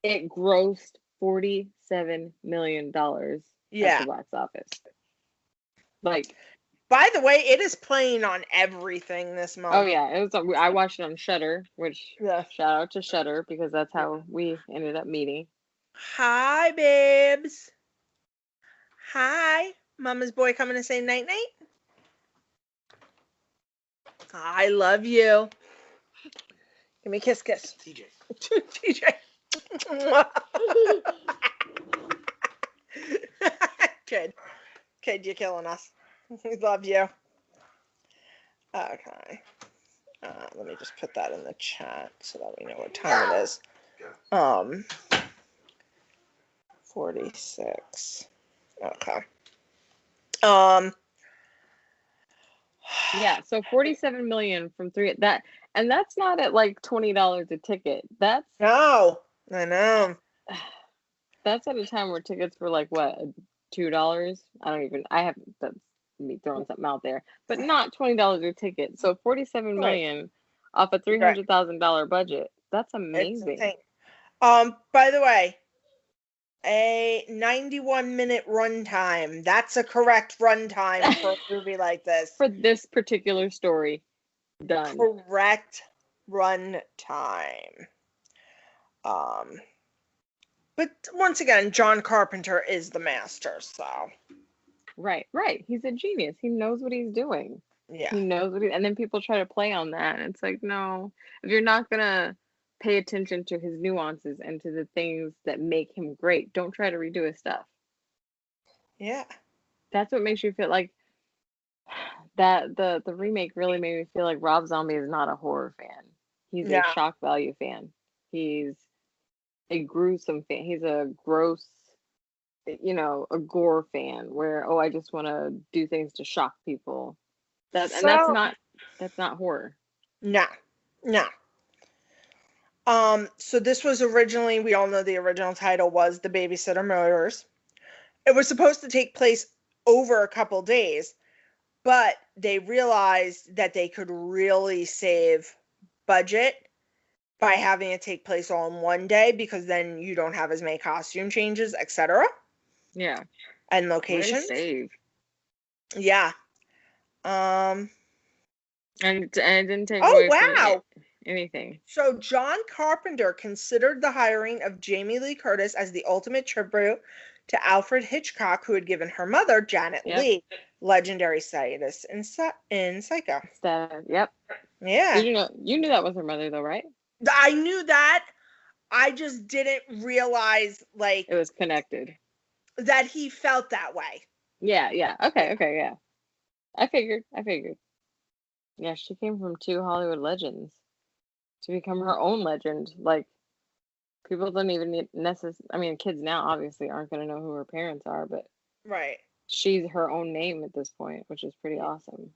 it grossed $47 million at Yeah. the box office. Like, By the way, it is playing on everything this month. oh yeah, it was. I watched it on Shudder, which Yeah. shout out to Shudder because that's how we ended up meeting. Hi, babes. Hi. Mama's boy coming to say night night. I love you. Give me a kiss, kiss. TJ. TJ. Kid, you're killing us. We love you. Okay. Let me just put that in the chat so that we know what time it is. 46. Okay. Yeah, so 47 million from and that's not at like $20 a ticket. No, I know. That's at a time where tickets were like what, $2? That's me throwing something out there, but not $20 a ticket. So 47 million off a $300,000 budget. That's amazing. It's by the way, a 91-minute runtime. That's a correct runtime for a movie like this. For this particular story. Done. Correct runtime. But once again, John Carpenter is the master, so. Right. He's a genius. He knows what he's doing. Yeah. He knows and then people try to play on that, and it's like, no, if you're not gonna pay attention to his nuances and to the things that make him great, don't try to redo his stuff. Yeah. That's what makes you feel like that the remake really made me feel like Rob Zombie is not a horror fan. He's a shock value fan. He's a gruesome fan. He's a gross, a gore fan where, I just want to do things to shock people. That's not horror. No. So this was originally, we all know the original title was The Babysitter Murders. It was supposed to take place over a couple days, but they realized that they could really save budget by having it take place all in one day, because then you don't have as many costume changes, etc. Yeah. And locations. Save. Yeah. And it didn't take away from anything. So John Carpenter considered the hiring of Jamie Lee Curtis as the ultimate tribute to Alfred Hitchcock, who had given her mother, Janet Leigh, legendary status in Psycho. Yep. Yeah. You knew that was her mother, though, right? I knew that. I just didn't realize, like, it was connected. That he felt that way. Yeah. Okay, yeah. I figured. Yeah, she came from two Hollywood legends to become her own legend. Like, people don't even need kids now obviously aren't going to know who her parents are, but right, she's her own name at this point, which is pretty awesome.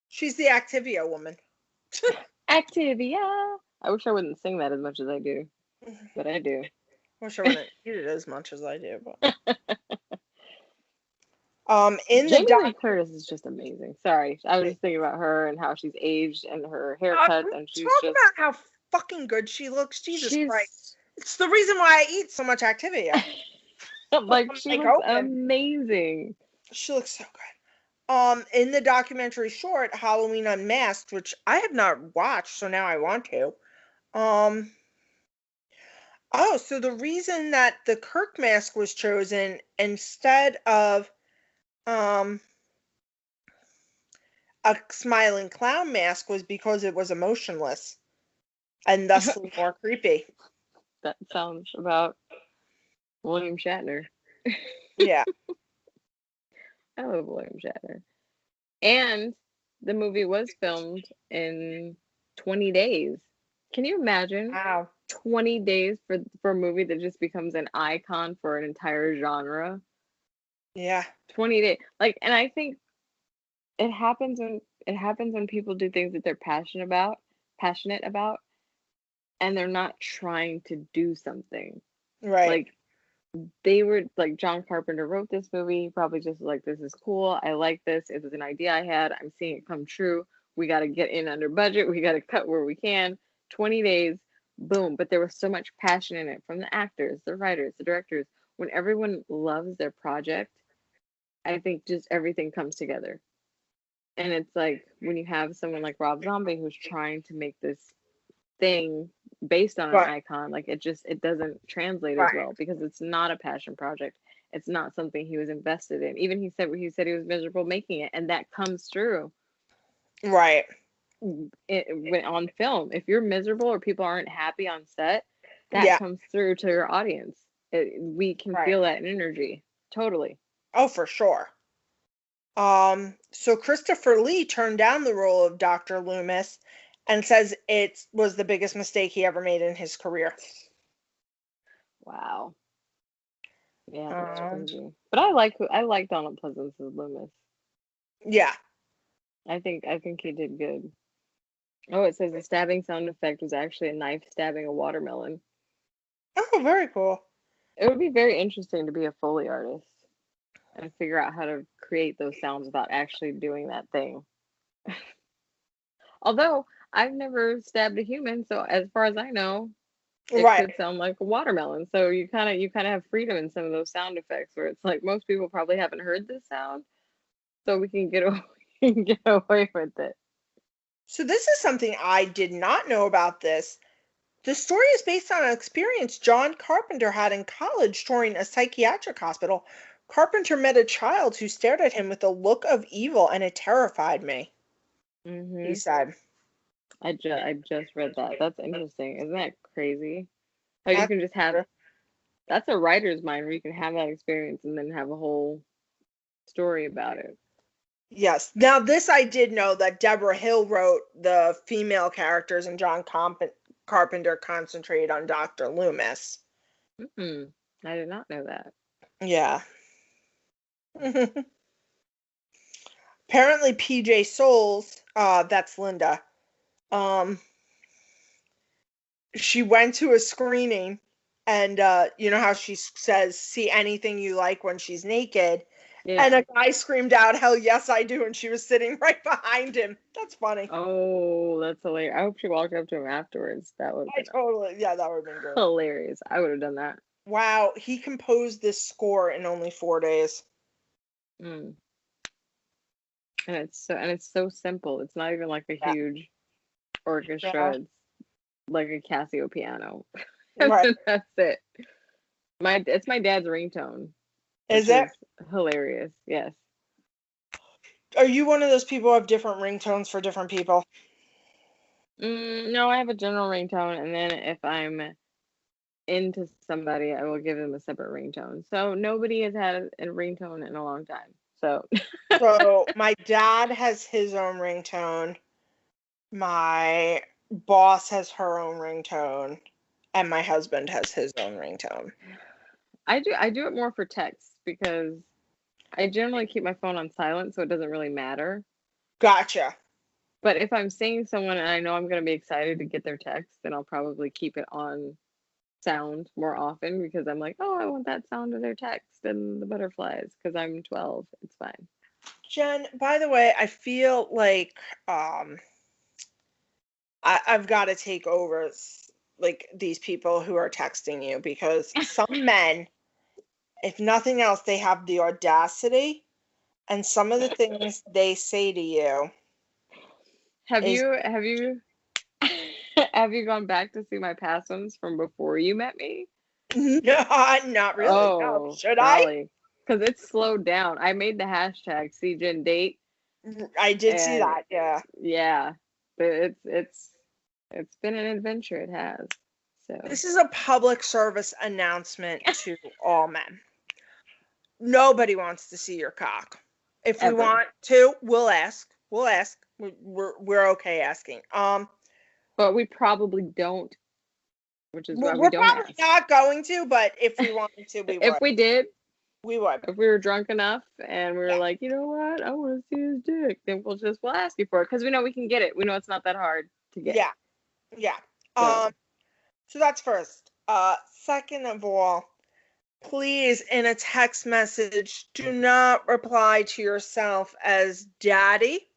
She's the Activia woman. Activia. I wish I wouldn't sing that as much as I do, but I do. I wish I wouldn't eat it as much as I do, but Jamie Lee Curtis is just amazing. Sorry, I was just thinking about her and how she's aged and her haircuts, and she's talk about how fucking good she looks. Jesus Christ, it's the reason why I eat so much Activia. Like, she looks amazing. She looks so good. In the documentary short Halloween Unmasked, which I have not watched, so now I want to. So the reason that the Kirk mask was chosen instead of a smiling clown mask was because it was emotionless and thusly more creepy. That sounds about William Shatner. Yeah. I love William Shatner. And the movie was filmed in 20 days. Can you imagine Wow. 20 days for a movie that just becomes an icon for an entire genre? Yeah. 20 days. Like, and I think it happens when people do things that they're passionate about, and they're not trying to do something. Right. Like they were like John Carpenter wrote this movie, probably just like this is cool. I like this. It was an idea I had. I'm seeing it come true. We got to get in under budget. We got to cut where we can. 20 days, boom. But there was so much passion in it from the actors, the writers, the directors. When everyone loves their project, I think just everything comes together. And it's like when you have someone like Rob Zombie who's trying to make this thing based on an Right. icon, like it doesn't translate as Right. well because it's not a passion project. It's not something he was invested in. Even he said he was miserable making it, and that comes through Right. when on film. If you're miserable or people aren't happy on set, that Yeah. comes through to your audience. We can Right. feel that energy totally. Oh, for sure. So Christopher Lee turned down the role of Dr. Loomis and says it was the biggest mistake he ever made in his career. Wow. Yeah, that's Um, crazy. But I like Donald Pleasance as Loomis. yeah. I think he did good. Oh, it says the stabbing sound effect was actually a knife stabbing a watermelon. Oh, very cool. It would be very interesting to be a Foley artist and figure out how to create those sounds without actually doing that thing. Although I've never stabbed a human, so as far as I know, it Right. could sound like a watermelon. So you kind of have freedom in some of those sound effects where it's like most people probably haven't heard this sound, so we can get away, get away with it. So this is something I did not know about this. The story is based on an experience John Carpenter had in college touring a psychiatric hospital. Carpenter met a child who stared at him with a look of evil, and it terrified me, he Mhm. said. I just read that. That's interesting. Isn't that crazy? How you That's can just have that's a writer's mind where you can have that experience and then have a whole story about it. Yes. Now, this I did know that Deborah Hill wrote the female characters and Carpenter concentrated on Dr. Loomis. Mm-mm. I did not know that. Yeah. Apparently, PJ Souls, that's Linda, um, she went to a screening and you know how she says, see anything you like when she's naked? And Yeah. a guy screamed out, hell yes, I do. And she was sitting right behind him. That's funny. Oh, that's hilarious. I hope she walked up to him afterwards. That would have been Yeah, that would have been good. hilarious. I would have done that. Wow, he composed this score in only 4 days. Mm. And it's so simple. It's not even like a Yeah. huge orchestra. Yeah. It's like a Casio piano. And Right. then that's it. It's my dad's ringtone, Is which it? is hilarious. Yes. Are you one of those people who have different ringtones for different people? No, I have a general ringtone, and then if I'm into somebody, I will give them a separate ringtone. So nobody has had a ringtone in a long time. So So my dad has his own ringtone. My boss has her own ringtone. And my husband has his own ringtone. I do it more for text because I generally keep my phone on silent, so it doesn't really matter. Gotcha. But if I'm seeing someone and I know I'm going to be excited to get their text, then I'll probably keep it on sound more often because I'm like, oh, I want that sound of their text and the butterflies because I'm 12. It's fine. Jen, by the way, I feel like um I've got to take over like these people who are texting you because some men, if nothing else, they have the audacity and some of the things they say to you Have is you have you have you gone back to see my past ones from before you met me? not really. No, Oh, should I? golly. Because it's slowed down. I made the hashtag #CGenDate, I did see and that. Yeah. yeah, but it's been an adventure. It has. So this is a public service announcement to all men. Nobody wants to see your cock. If we Ever. want to, we'll ask. We'll ask. We're okay asking. But we probably don't, which is why we we're don't probably ask. not going to, but if we wanted to, we would. If we did, We would. if we were drunk enough and we were Yeah. like, you know what, I want to see his dick, then we'll ask you for it because we know we can get it. We know it's not that hard to get. Yeah. Yeah. So that's first. Second of all, please, in a text message, do not reply to yourself as daddy.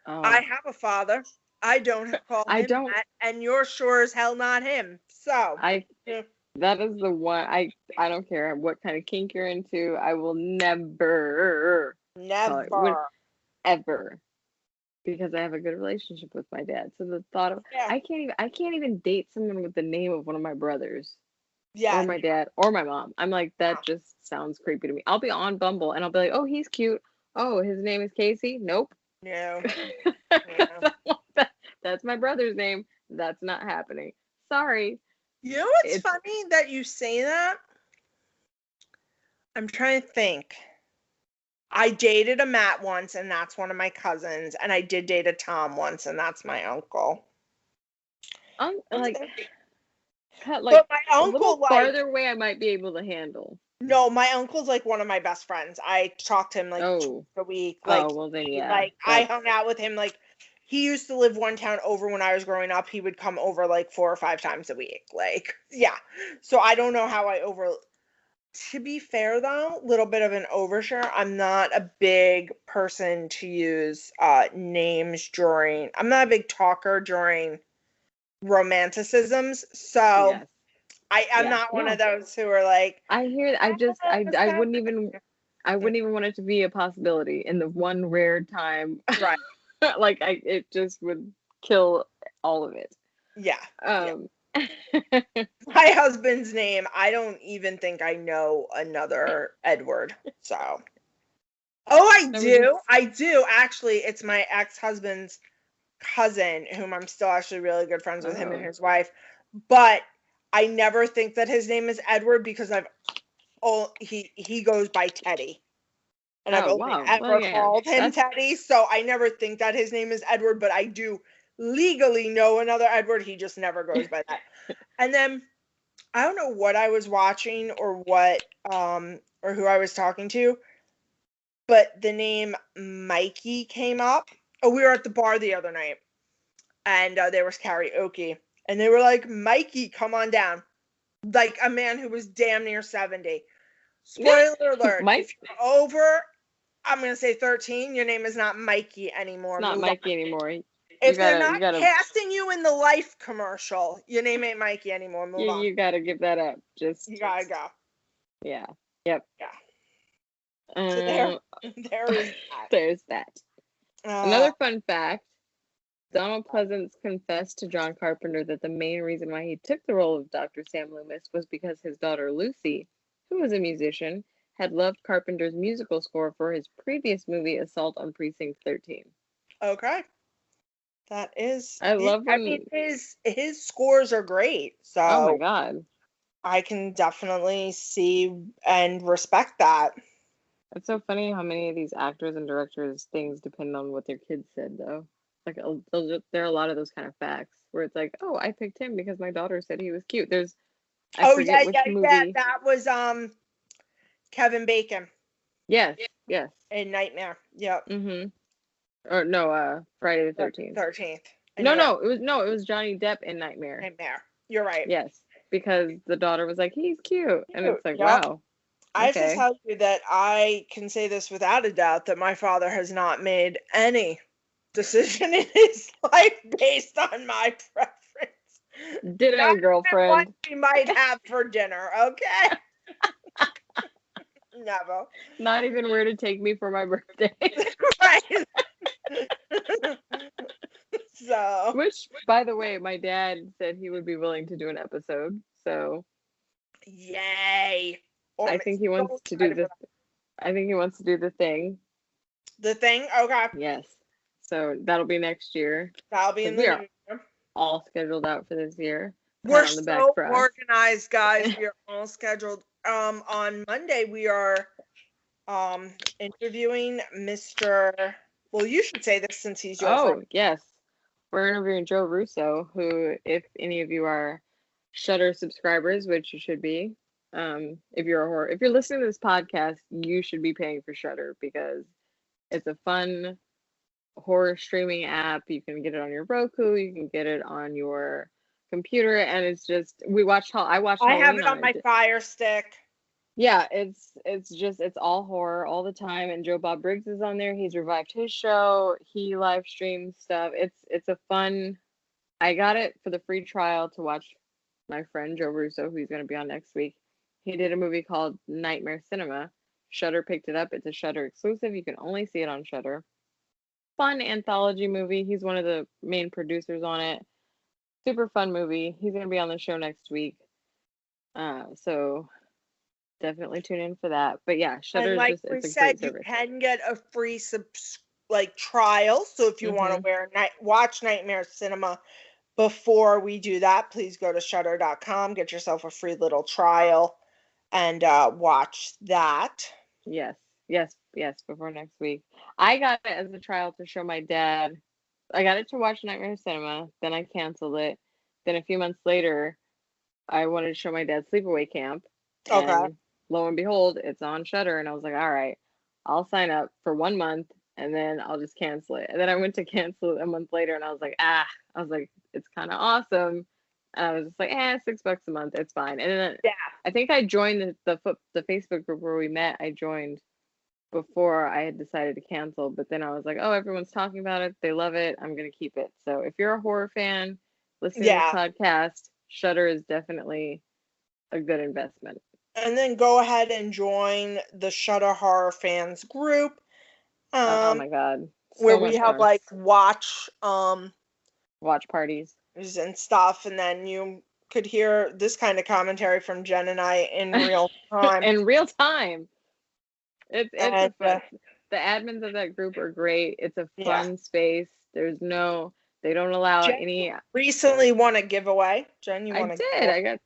Oh. I have a father. I don't call him that, and you're sure as hell not him. So that is the one. I don't care what kind of kink you're into. I will never ever, because I have a good relationship with my dad. So the thought of I can't even date someone with the name of one of my brothers. Yeah. Or my dad or my mom. I'm like, that just sounds creepy to me. I'll be on Bumble and I'll be like, oh, he's cute. Oh, his name is Casey. Nope. No. That's my brother's name. That's not happening. Sorry. You know what's funny that you say that? I'm trying to think. I dated a Matt once, and that's one of my cousins, and I did date a Tom once, and that's my uncle. But my uncle, farther away, I might be able to handle. No, my uncle's like one of my best friends. I talk to him like twice a week. Like, well then, yeah. Like I hung out with him. Like, he used to live one town over when I was growing up. He would come over like 4 or 5 times a week. Like, yeah. So I don't know how to be fair though, little bit of an overshare. I'm not a big person to use names during. I'm not a big talker during romanticisms. So I'm not one of those who are like. I hear. I wouldn't even want it to be a possibility in the one rare time. Right. Like it just would kill all of it. Yeah. My husband's name, I don't even think I know another Edward. So. Oh, I do. Actually, it's my ex-husband's cousin, whom I'm still actually really good friends with, him and his wife. But I never think that his name is Edward because he goes by Teddy. And I've only ever called him Teddy, so I never think that his name is Edward, but I do legally know another Edward. He just never goes by that. And then I don't know what I was watching or or who I was talking to, but the name Mikey came up. Oh, we were at the bar the other night, and there was karaoke, and they were like, Mikey, come on down. Like a man who was damn near 70. Spoiler alert, if you're over, I'm going to say 13, your name is not Mikey anymore. It's not Mikey anymore. If they're not casting you in the Life commercial, your name ain't Mikey anymore. Move on. You got to give that up. You got to go. Yeah. Yep. Yeah. So there is that. There's that. Another fun fact, Donald Pleasance confessed to John Carpenter that the main reason why he took the role of Dr. Sam Loomis was because his daughter Lucy, who was a musician, had loved Carpenter's musical score for his previous movie, Assault on Precinct 13. Okay. That is... I love him. I mean, his scores are great, so... Oh my God. I can definitely see and respect that. It's so funny how many of these actors and directors things depend on what their kids said, though. Like, there are a lot of those kind of facts where it's like, oh, I picked him because my daughter said he was cute. I forget which movie. Yeah. That was Kevin Bacon. Yes. In Nightmare. Yep. Mm-hmm. Or no, Friday the 13th. 13th. It was Johnny Depp in Nightmare. You're right. Yes, because the daughter was like, he's cute, and it's like, wow. I have to tell you that I can say this without a doubt that my father has not made any decision in his life based on my preference. Ditto, girlfriend. What we might have for dinner, okay? Never. Not even where to take me for my birthday. Right. So. Which, by the way, my dad said he would be willing to do an episode. So. Yay. I think he wants to do this. I think he wants to do the thing. The thing? Okay. Yes. So that'll be next year. That'll be in the new year. All scheduled out for this year. We're on the back so for us. organized, guys. We are all scheduled. On Monday we are interviewing Mr. Well, you should say this since he's your friend. Oh, yes. We're interviewing Joe Russo, who, if any of you are Shudder subscribers, which you should be, if you're listening to this podcast, you should be paying for Shudder because it's a fun horror streaming app. You can get it on your Roku, you can get it on your computer, and it's just I watched I have Halloween it on my it. Fire Stick. Yeah, it's all horror all the time, and Joe Bob Briggs is on there. He's revived his show. He live streams stuff. It's a fun. I got it for the free trial to watch my friend Joe Russo, who's going to be on next week. He did a movie called Nightmare Cinema. Shudder picked it up. It's a Shudder exclusive. You can only see it on Shudder. Fun anthology movie. He's one of the main producers on it. Super fun movie. He's going to be on the show next week. So definitely tune in for that. But yeah, Shudder And like is just we it's a said, great you service. can get a free trial. So if you want to watch Nightmare Cinema before we do that, please go to shudder.com, get yourself a free little trial, and watch that. Yes, before next week. I got it as a trial to show my dad. I got it to watch Nightmare Cinema, then I canceled it. Then a few months later, I wanted to show my dad Sleepaway Camp. Okay. And lo and behold, it's on Shudder, and I was like, all right, I'll sign up for 1 month and then I'll just cancel it. And then I went to cancel it a month later, and I was like, it's kind of awesome. And I was just like, $6 a month, it's fine. And then I think I joined the Facebook group where we met. I joined before I had decided to cancel, but then I was like, oh, everyone's talking about it, they love it, I'm gonna keep it. So if you're a horror fan listening to this podcast, Shudder is definitely a good investment. And then go ahead and join the Shudder Horror Fans group. Oh my god. Where we have like watch parties and stuff, and then you could hear this kind of commentary from Jen and I in real time. In real time. It's a fun. The admins of that group are great. It's a fun space. They don't allow Jen any. Recently won a giveaway. Jen, I did. I got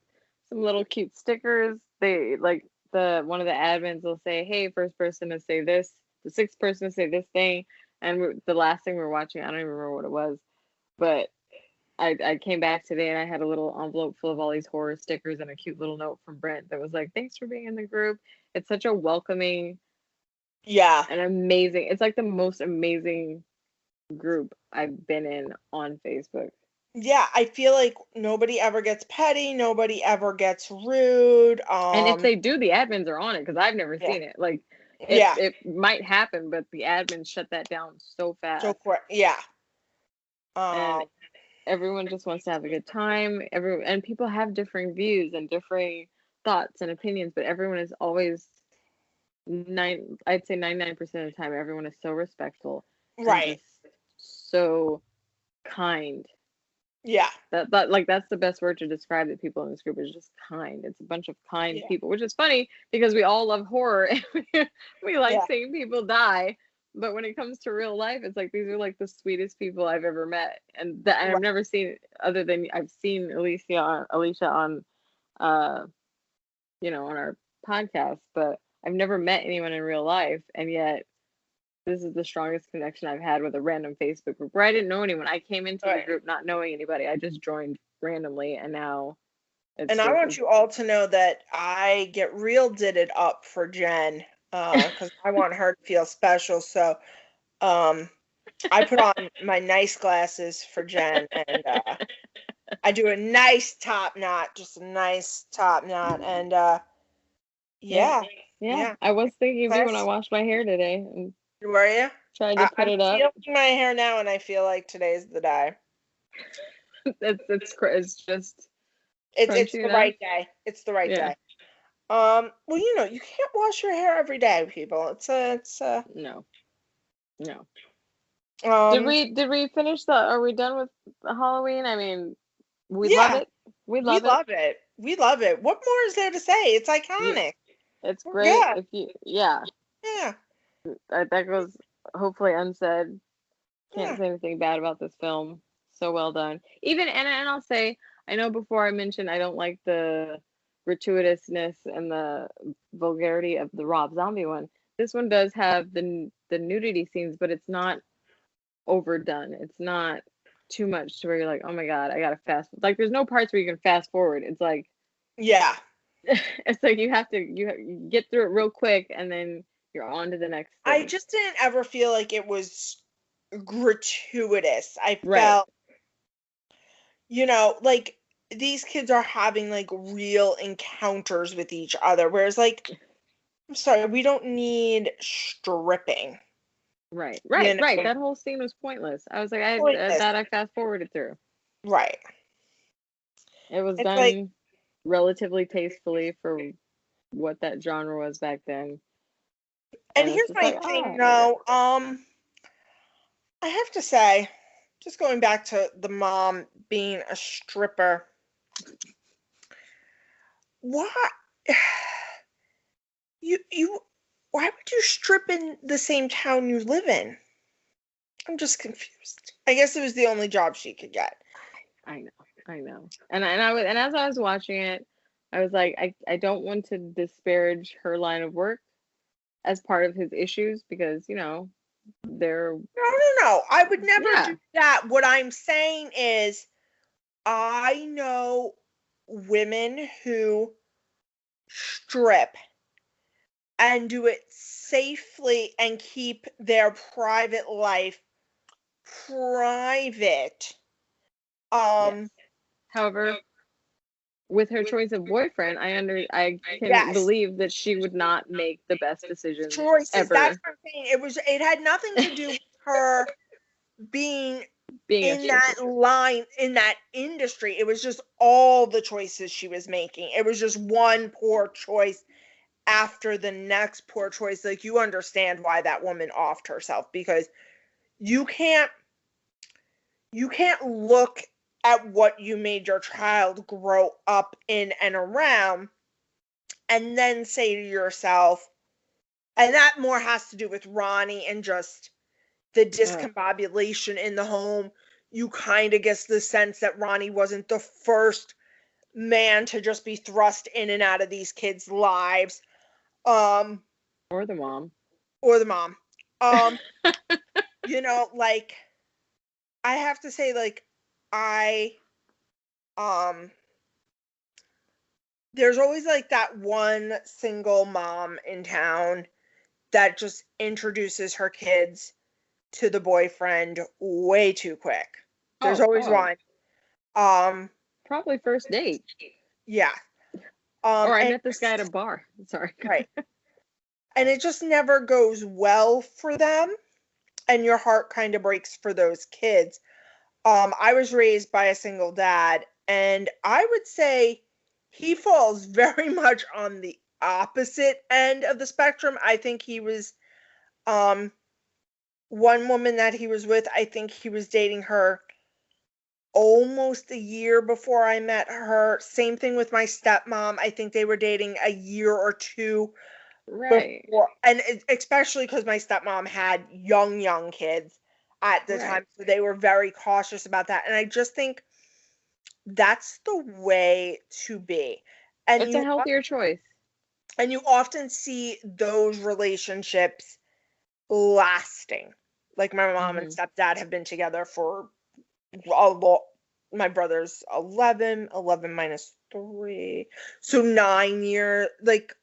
some little cute stickers. They like one of the admins will say, "Hey, first person to say this, the sixth person to say this thing," and the last thing we were watching, I don't even remember what it was, but I came back today and I had a little envelope full of all these horror stickers and a cute little note from Brent that was like, "Thanks for being in the group." It's such a welcoming, and amazing. It's like the most amazing group I've been in on Facebook. Yeah, I feel like nobody ever gets petty, nobody ever gets rude. And if they do, the admins are on it because I've never seen it. Like, it might happen, but the admins shut that down so fast. So quick, and everyone just wants to have a good time. And people have differing views and differing thoughts and opinions, but everyone is always I'd say 99% of the time, everyone is so respectful, right? So kind. Yeah. That's the best word to describe the people in this group is just kind. It's a bunch of kind people, which is funny because we all love horror and we like seeing people die. But when it comes to real life, it's like these are like the sweetest people I've ever met, and I've never seen other than I've seen Alicia on, on our podcast, but I've never met anyone in real life, and yet this is the strongest connection I've had with a random Facebook group where I didn't know anyone. I came into the group not knowing anybody. I just joined randomly, and now I want you all to know that I get real did it up for Jen because I want her to feel special. So I put on my nice glasses for Jen, and I do a nice top knot, and yeah. I was thinking of you when I washed my hair today. And were you? Tried to put it up. I'm feeling my hair now, and I feel like today's the day. It's just. It's the right day. It's the right day. Well, you can't wash your hair every day, people. It's no. Did we finish are we done with Halloween? I mean, we love it. We love it. We love it. What more is there to say? It's iconic. It's great. That goes hopefully unsaid. Can't say anything bad about this film. So well done. Even and I'll say I know before I mentioned I don't like the gratuitousness and the vulgarity of the Rob Zombie one. This one does have the nudity scenes, but it's not overdone. It's not too much to where you're like, oh my god, I gotta fast. Like, there's no parts where you can fast forward. It's like, Yeah. it's like you get through it real quick, and then you're on to the next I thing. just didn't ever feel like it was gratuitous. I Right. felt, like these kids are having like real encounters with each other, whereas like, I'm sorry, we don't need stripping. Right. You Right. know, That whole scene was pointless. I was like, pointless. that I fast forwarded through. Right. It was It's like, done relatively tastefully for what that genre was back then. and And it's here's just my like, thing, I get it. though. I have to say, just going back to the mom being a stripper, why you why would you strip in the same town you live in? I'm just confused. I guess it was the only job she could get. I know. I know. And as I was watching it, I was like, I don't want to disparage her line of work as part of his issues because, they're No. I would never yeah. do that. What I'm saying is, I know women who strip and do it safely and keep their private life private. Yes. However, with her choice of boyfriend, I can Yes, believe that she would not make the best decisions choices. That's ever what I'm saying. It had nothing to do with her being being a in that stripper. line, in that industry. It was just all the choices she was making. It was just one poor choice after the next poor choice. Like, you understand why that woman offed herself, because you can't look at what you made your child grow up in and around and then say to yourself, and that more has to do with Ronnie and just the Ugh. discombobulation in the home. You kind of get the sense that Ronnie wasn't the first man to just be thrust in and out of these kids' lives. Um, Or the mom. or the mom. Um, like, I have to say, like, I um there's always like that one single mom in town that just introduces her kids to the boyfriend way too quick. There's always Oh, one. Um, probably first date. yeah. Or I And met this guy at a bar. Sorry. right. And it just never goes well for them, and your heart kind of breaks for those kids. I was raised by a single dad, and I would say he falls very much on the opposite end of the spectrum. I think he was one woman that he was with, I think he was dating her almost a year before I met her. Same thing with my stepmom. I think they were dating a year or two Right. before, and especially because my stepmom had young kids at the Right. time, so they were very cautious about that. And I just think that's the way to be. And It's a healthier choice. you often see those relationships lasting. Like, my mom and Hmm. stepdad have been together for a lot. My brother's 11 minus 3, so 9 years, like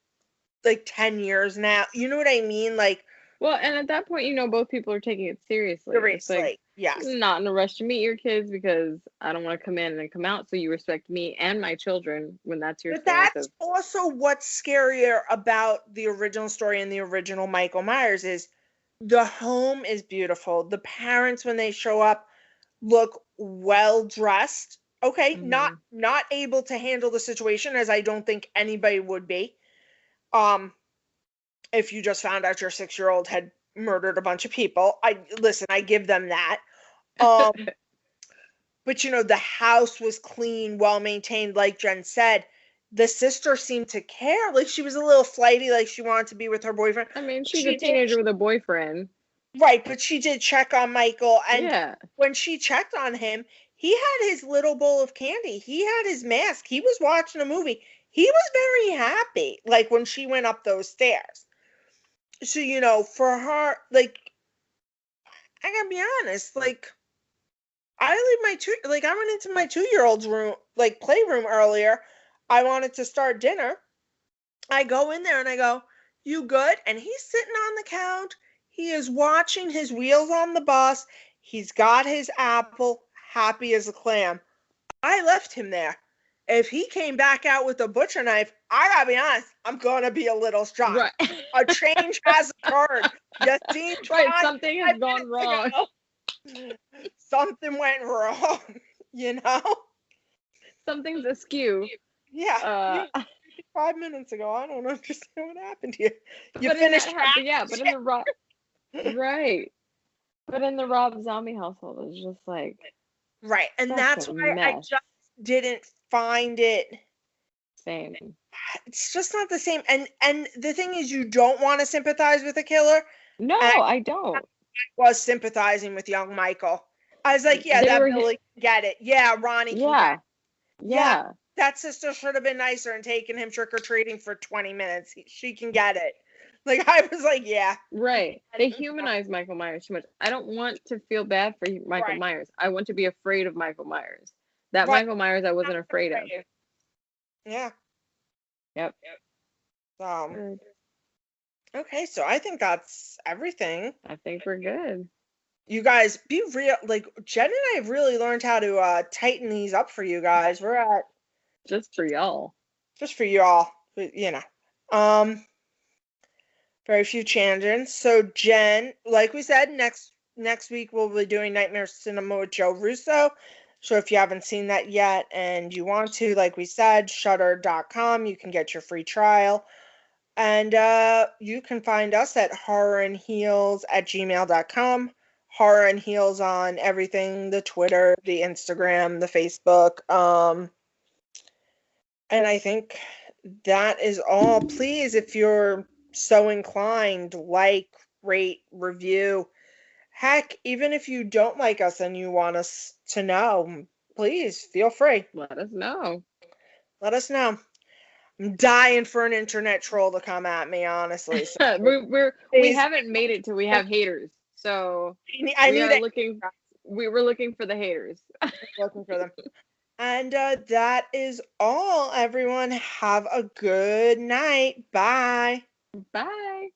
10 years now. You know what I mean? Like, Well, and at that point, both people are taking it seriously. It's like, seriously, yes. not in a rush to meet your kids because I don't want to come in and come out, so you respect me and my children when that's your But stance that's of. also what's scarier about the original story and the original Michael Myers is the home is beautiful. The parents, when they show up, look well dressed. Okay, not Hmm. able to handle the situation, as I don't think anybody would be. Um, if you just found out your 6-year-old had murdered a bunch of people, I give them that. Um, but the house was clean, well maintained, like Jen said. The sister seemed to care. Like, she was a little flighty, like she wanted to be with her boyfriend. I mean, she's a She did, teenager with a boyfriend. right, but she did check on Michael, and Yeah. when she checked on him, he had his little bowl of candy. He had his mask. He was watching a movie. He was very happy, like, when she went up those stairs. So, you know, for her, like, I gotta be honest, like, I went into my 2-year-old's room, like, playroom earlier. I wanted to start dinner. I go in there and I go, "You good?" And he's sitting on the couch. He is watching his wheels on the bus. He's got his apple, happy as a clam. I left him there. If he came back out with a butcher knife, I gotta be honest, I'm gonna be a little shocked. Right. A change has occurred. You seen Right, 5 something has gone minutes wrong. ago. Something went wrong, you know? Something's askew. Yeah. 5 minutes ago, I don't understand what happened to you. You But finished but in the Rob, right. But in the Rob Zombie household, it's just like right, and such that's a why I mess. just didn't find it. Same. It's just not the same. And the thing is, you don't want to sympathize with a killer. No, And I don't. was sympathizing with young Michael. I was like, yeah, They that were, Billy can get it. Yeah, Ronnie can get yeah, it. yeah, That sister should have been nicer and taken him trick-or-treating for 20 minutes. She can get it. Like, I was like, yeah. right. They humanize Michael Myers too much. I don't want to feel bad for Michael Right. Myers. I want to be afraid of Michael Myers. That Right. Michael Myers I wasn't afraid of. Yeah. Yep. Okay, so I think that's everything. I think we're good. You guys, be real. Like, Jen and I have really learned how to tighten these up for you guys. We're at Just for y'all. just for y'all, you know. Very few tangents. So Jen, like we said, next week we'll be doing Nightmare Cinema with Joe Russo. So if you haven't seen that yet and you want to, like we said, shutter.com, you can get your free trial. And you can find us at horrorandheels@gmail.com. Horror and Heels on everything, the Twitter, the Instagram, the Facebook. And I think that is all. Please, if you're so inclined, like, rate, review. Heck, even if you don't like us and you want us to know, please feel free. Let us know. Let us know. I'm dying for an internet troll to come at me, honestly. So we haven't made it till we have haters. So we were looking for the haters. Looking for them. And that is all, everyone. Have a good night. Bye. Bye.